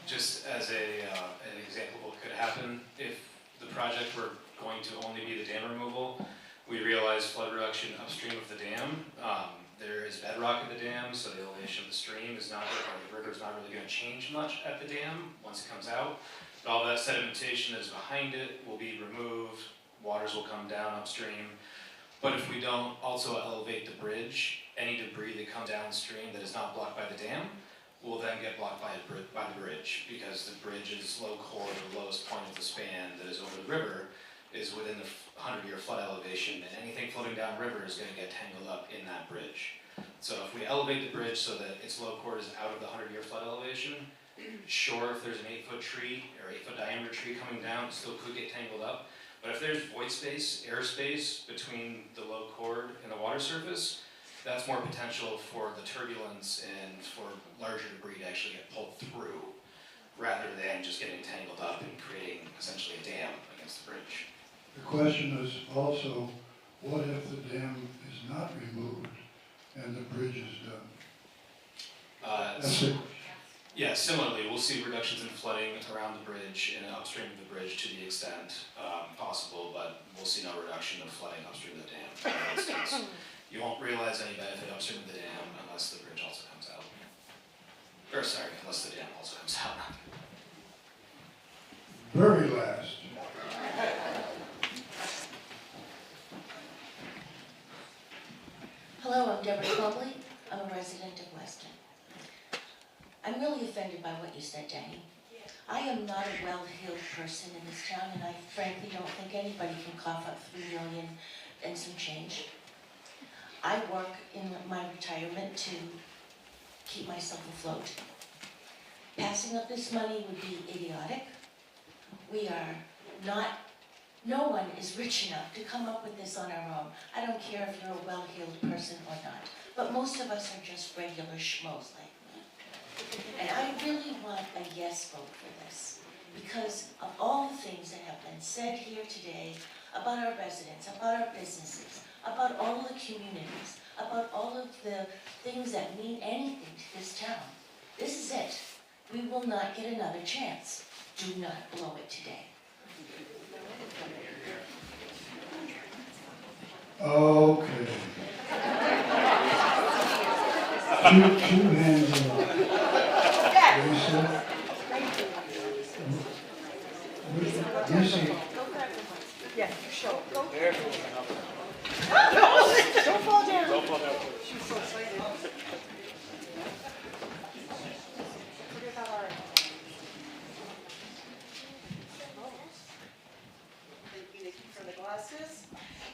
Just as an example of what could happen, if the project were going to only be the dam removal, we realize flood reduction upstream of the dam. There is bedrock in the dam, so the elevation of the stream is not, or the river is not really going to change much at the dam once it comes out. But all that sedimentation that is behind it will be removed, waters will come down upstream. But if we don't also elevate the bridge, any debris that comes downstream that is not blocked by the dam will then get blocked by the bridge, because the bridge's low core, the lowest point of the span that is over the river, is within the 100-year flood elevation, and anything floating downriver is going to get tangled up in that bridge. So if we elevate the bridge so that its low core is out of the 100-year flood elevation, sure, if there's an 8-foot tree or 8-foot diameter tree coming down, it still could get tangled up. But if there's void space, airspace between the low chord and the water surface, that's more potential for the turbulence and for larger debris to actually get pulled through, rather than just getting tangled up and creating essentially a dam against the bridge. The question is also, what if the dam is not removed and the bridge is done? That's it. Yeah, similarly, we'll see reductions in flooding around the bridge and upstream of the bridge to the extent possible, but we'll see no reduction of flooding upstream of the dam. For instance, you won't realize any benefit upstream of the dam unless the bridge also comes out. Or sorry, unless the dam also comes out. Very last. Hello, I'm Deborah Cobley. I'm a resident of Weston. I'm really offended by what you said, Danny. I am not a well-heeled person in this town, and I frankly don't think anybody can cough up $3 million and some change. I work in my retirement to keep myself afloat. Passing up this money would be idiotic. We are not, no one is rich enough to come up with this on our own. I don't care if you're a well-heeled person or not, but most of us are just regular schmoes like me. And I really want a yes vote for this, because of all the things that have been said here today about our residents, about our businesses, about all of the communities, about all of the things that mean anything to this town. This is it. We will not get another chance. Do not blow it today. Okay. Two hands up. Lisa? Missy? Yeah, sure. There. Don't fall down. Don't fall down. She's so excited. Forget about our. Thank you, Nikki, for the glasses.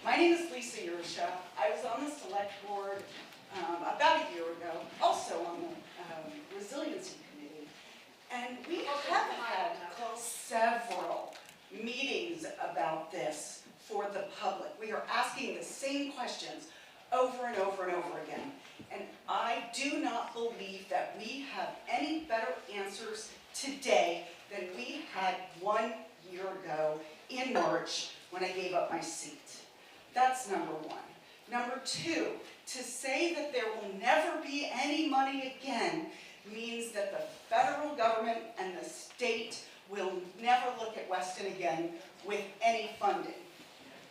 My name is Lisa Yerusha. I was on the select board about a year ago, also on the resiliency committee. And we have had several meetings about this for the public. We are asking the same questions over and over and over again. And I do not believe that we have any better answers today than we had 1 year ago in March when I gave up my seat. That's number one. Number two, to say that there will never be any money again means that the federal government and the state will never look at Weston again with any funding.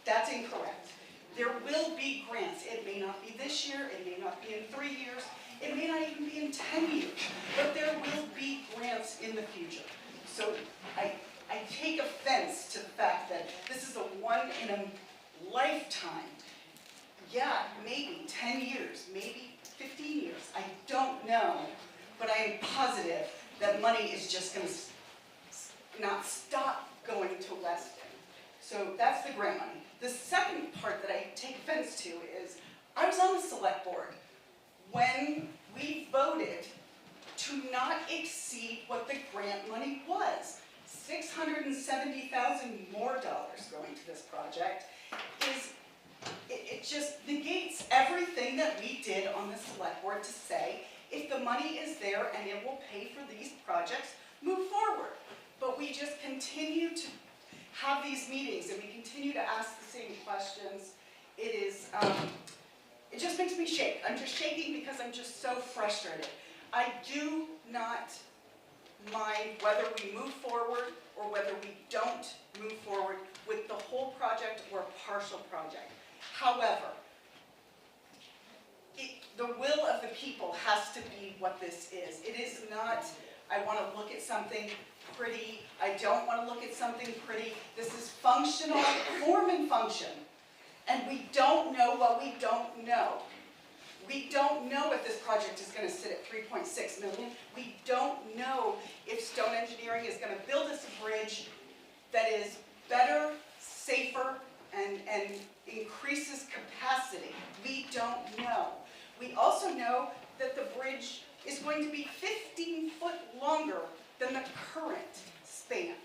That's incorrect. There will be grants. It may not be this year, it may not be in 3 years, it may not even be in 10 years, but there will be grants in the future. So I take offense to the fact that this is a one in a lifetime. Yeah, maybe 10 years, maybe 15 years, I don't know, but I am positive that money is just going to not stop going to Weston. So that's the grant money. The second part that I take offense to is, I was on the select board when we voted to not exceed what the grant money was. $670,000 more going to this project it just negates everything that we did on the select board to say, if the money is there and it will pay for these projects, move forward. But we just continue to have these meetings and we continue to ask the same questions. It just makes me shake. I'm just shaking because I'm just so frustrated. I do not mind whether we move forward or whether we don't move forward with the whole project or a partial project. However, the will of the people has to be what this is. It is not, I want to look at something pretty, I don't want to look at something pretty. This is functional, form and function. And we don't know what we don't know. We don't know if this project is going to sit at $3.6 million. We don't know if Stone Engineering is going to build us a bridge that is better, safer, and increases capacity. We don't know. We also know that the bridge is going to be 15 foot longer than the current span.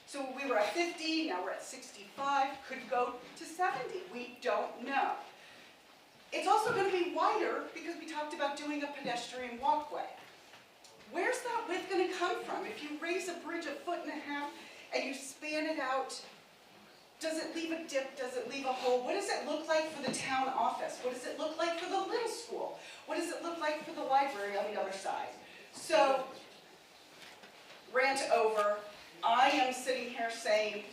So we were at 50, now we're at 65, could go to 70. We don't know. It's also going to be wider because we talked about doing a pedestrian walkway. Where's that width going to come from? If you raise a bridge 1.5 feet and you span it out, does it leave a dip? Does it leave a hole? What does it look like for the town office? What does it look like for the little school? What does it look like for the library on the other side? So, rant over. I am sitting here saying,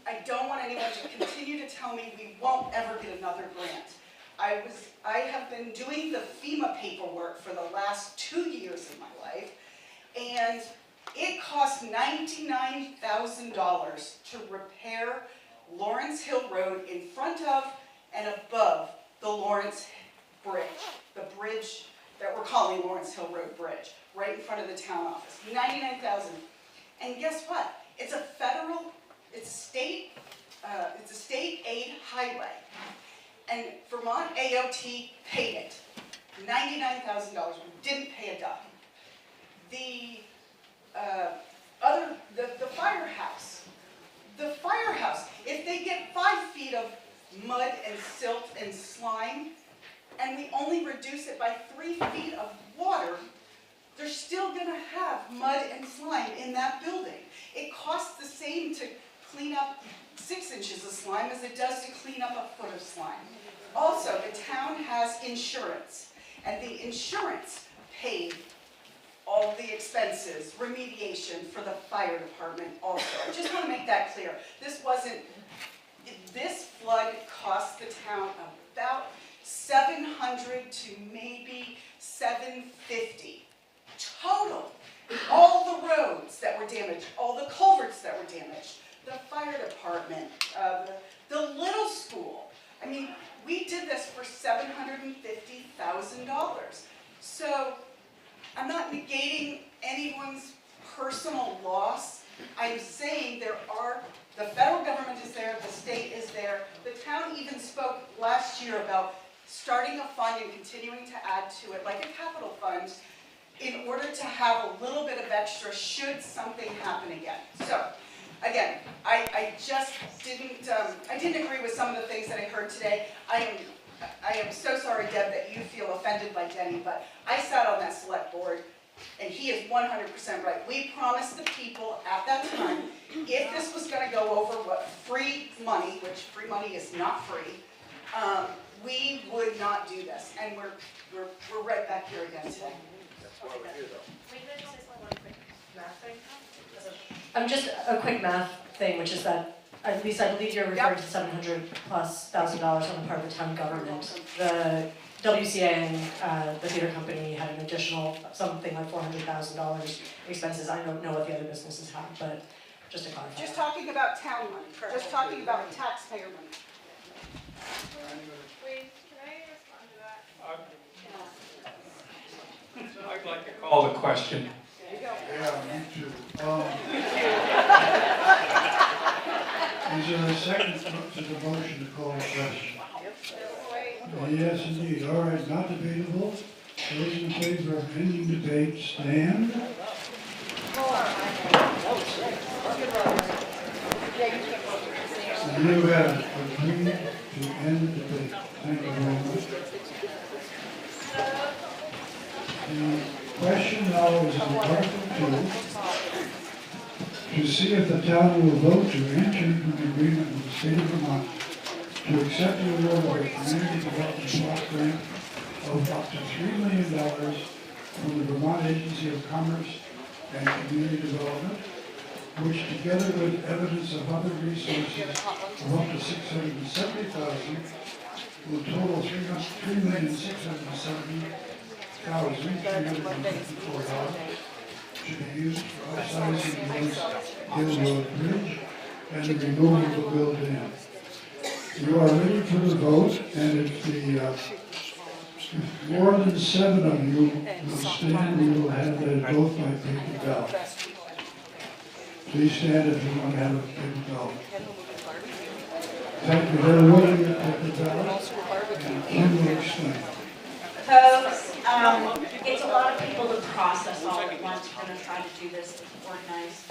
I don't want anyone to continue to tell me we won't ever get another grant. I have been doing the FEMA paperwork for the last 2 years of my life, and it cost $99,000 to repair Lawrence Hill Road in front of and above the Lawrence Bridge, the bridge that we're calling Lawrence Hill Road Bridge, right in front of the town office, $99,000. And guess what? It's a state aid highway. And Vermont AOT paid it, $99,000. We didn't pay a dime. The firehouse, if they get 5 feet of mud and silt and slime, and we only reduce it by 3 feet of water, they're still going to have mud and slime in that building. It costs the same to clean up 6 inches of slime as it does to clean up a foot of slime. Also, the town has insurance, and the insurance paid all the expenses, remediation for the fire department also. I just want to make that clear. This flood cost the town about $700 to maybe $750 total. All the roads that were damaged, all the culverts that were damaged, the fire department, the little school. I mean, we did this for $750,000. So I'm not negating anyone's personal loss. I'm saying the federal government is there, the state is there. The town even spoke last year about starting a fund and continuing to add to it, like a capital fund, in order to have a little bit of extra should something happen again. So, again, I just didn't, I didn't agree with some of the things that I heard today. I am so sorry, Deb, that you feel offended by Denny, but I sat on that select board, and he is 100% right. We promised the people at that time, if this was going to go over what free money, which free money is not free, we would not do this, and we're right back here again today. Just a quick math thing, which is that, at least I believe you're referring to $700,000+ on the part of the town government. The WCA and the theater company had an additional something like $400,000 expenses. I don't know what the other businesses have, but just to clarify. Just talking about town money, just talking about taxpayer money. Wait, can I respond to that? I'd like to call the question. Yeah, me too. Is there a second to the motion to call the question? Yes, indeed. All right, not debatable. Those in favor of ending debate, stand. And you have agreed to end the debate. Thank you very much. The question now is in Article 2, to see if the town will vote to enter into an agreement with the state of Vermont to accept the award of a community development block grant of up to $3 million from the Vermont Agency of Commerce and Community Development, which together with evidence of other resources of up to $670,000 will total $3,670,354 to be used for upsizing the Hill Road Bridge and the removal of the Bill Dam. You are ready for the vote, and if more than 7 of you will stand, we will have that vote by paper ballot. Please stand if you want to have a paper ballot. Thank you very much for your paper ballot, and Kim will explain. Folks, it's a lot of people to process all at once. We're going to try to do this organized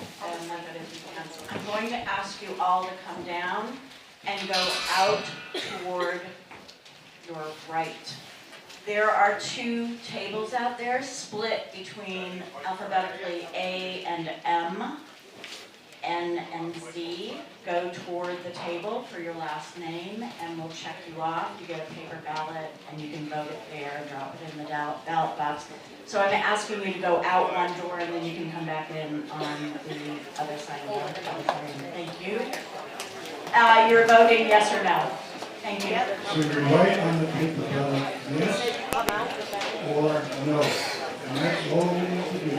method if we can. I'm going to ask you all to come down and go out toward your right. There are 2 tables out there split between alphabetically A and M, N and Z. Go toward the table for your last name and we'll check you off. You get a paper ballot and you can vote it there and drop it in the ballot box. So I'm asking you to go out one door and then you can come back in on the other side of the auditorium. Thank you. You're voting yes or no? Thank you. So you're right on the paper ballot, yes or no, and that's all we need to do.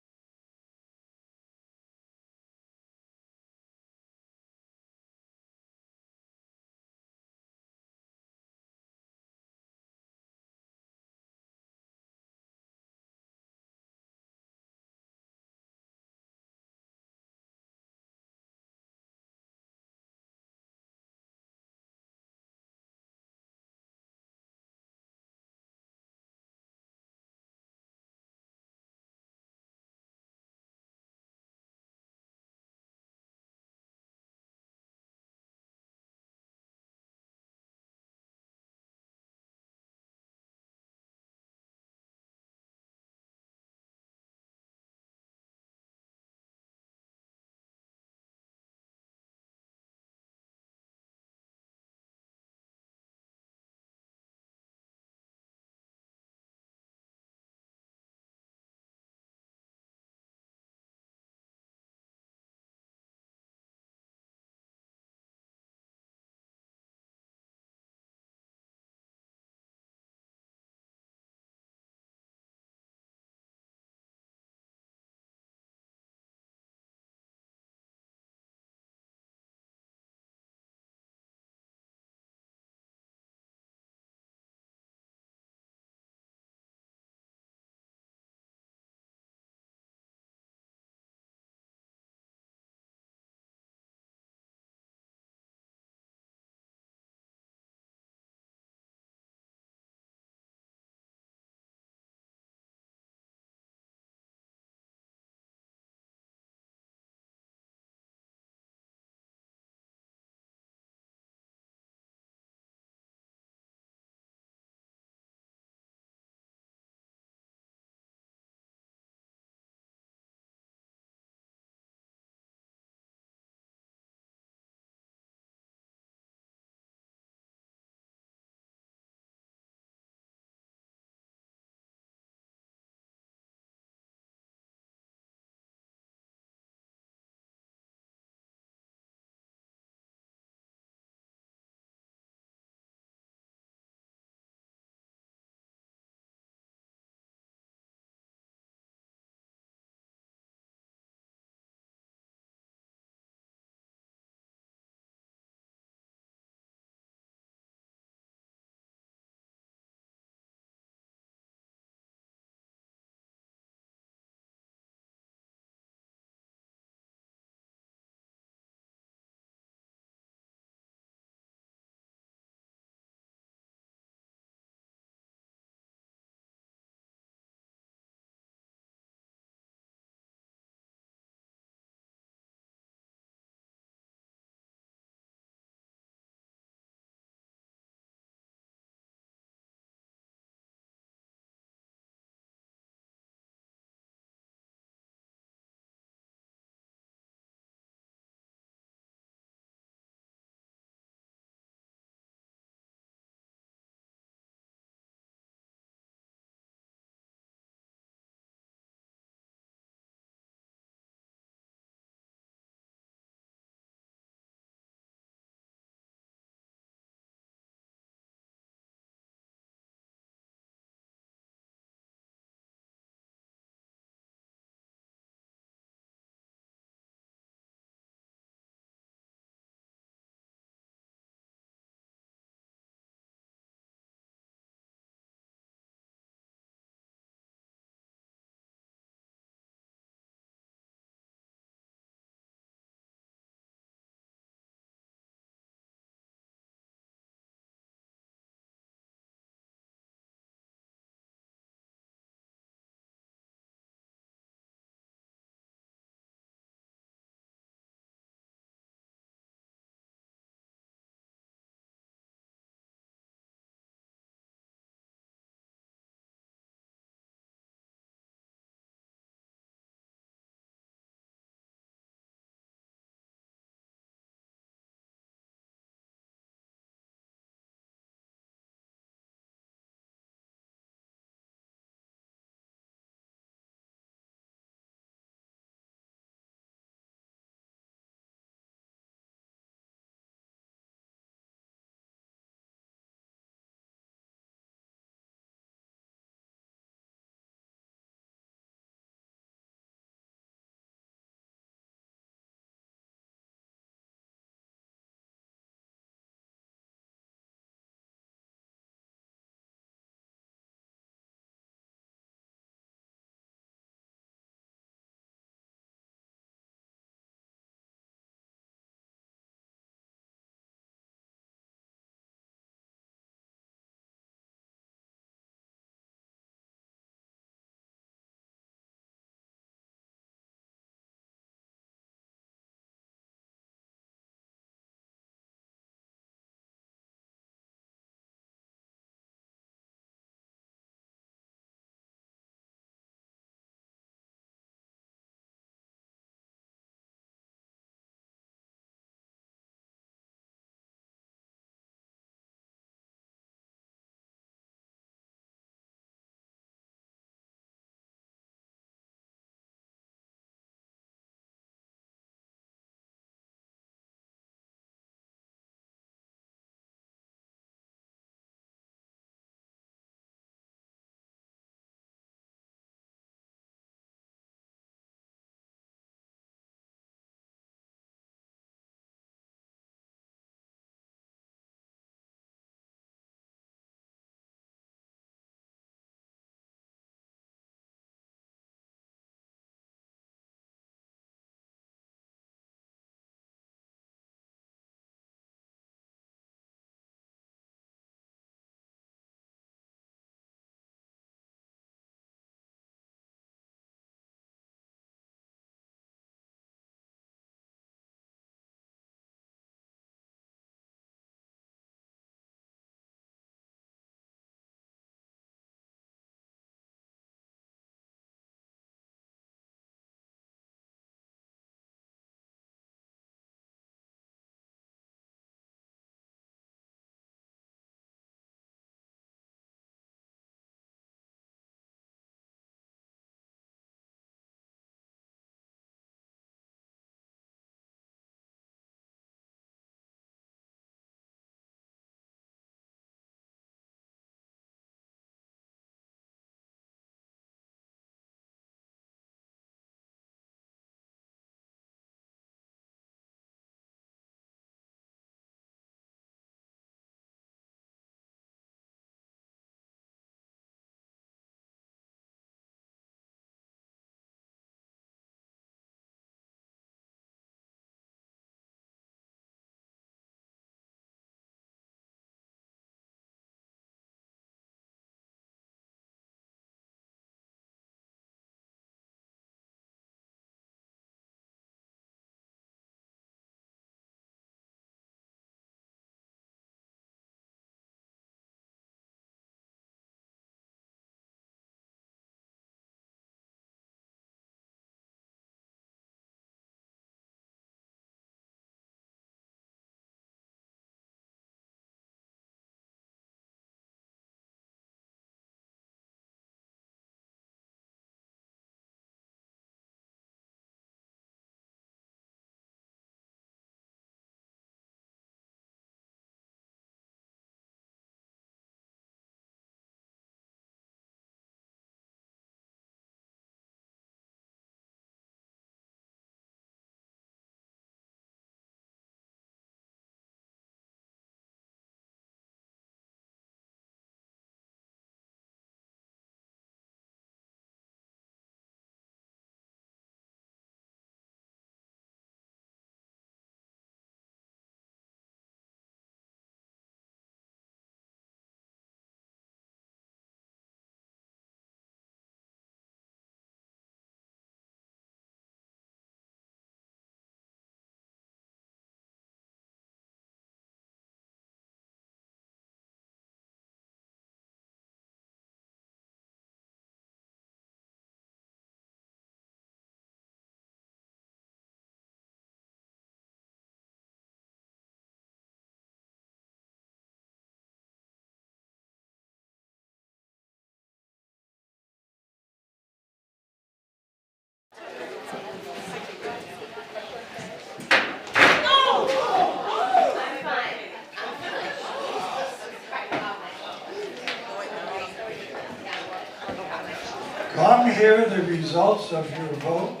Come hear the results of your vote.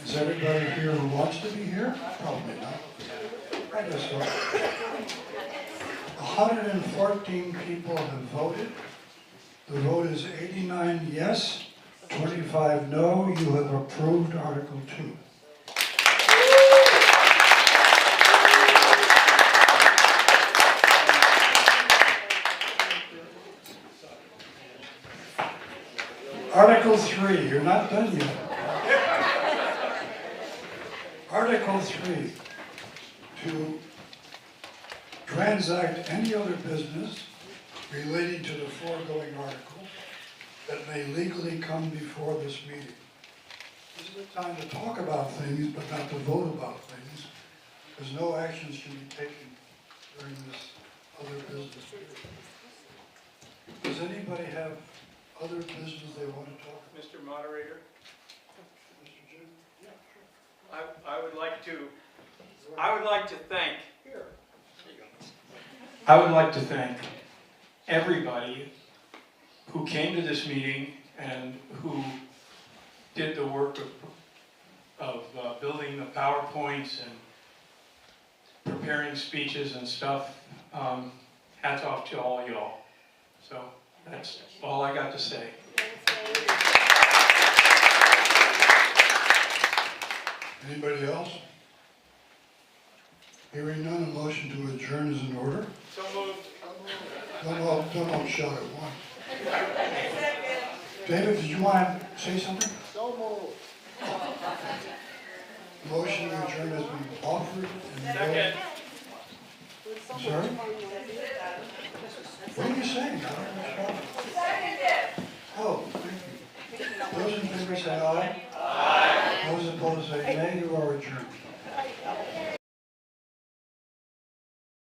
Is everybody here who wants to be here? Probably not. I guess so. 114 people have voted. The vote is 89 yes, 25 no. You have approved Article 2. Article 3, you're not done yet. Article 3, to transact any other business relating to the foregoing article that may legally come before this meeting. This is the time to talk about things, but not to vote about things, because no actions can be taken during this other business period. Does anybody have other business they want to talk about? Mr. Moderator, Mr. Jim? Yeah, sure. I would like to thank everybody who came to this meeting and who did the work of building the PowerPoints and preparing speeches and stuff. Hats off to all y'all. So that's all I got to say. Anybody else? Hearing none, a motion to adjourn is in order. So moved. Don't all shout at once. David, did you want to say something? So moved. Motion to adjourn has been offered and Second. Sorry? What are you saying? I don't understand. Oh, thank you. Those in favor say aye. Aye. Those opposed say nay. You are adjourned.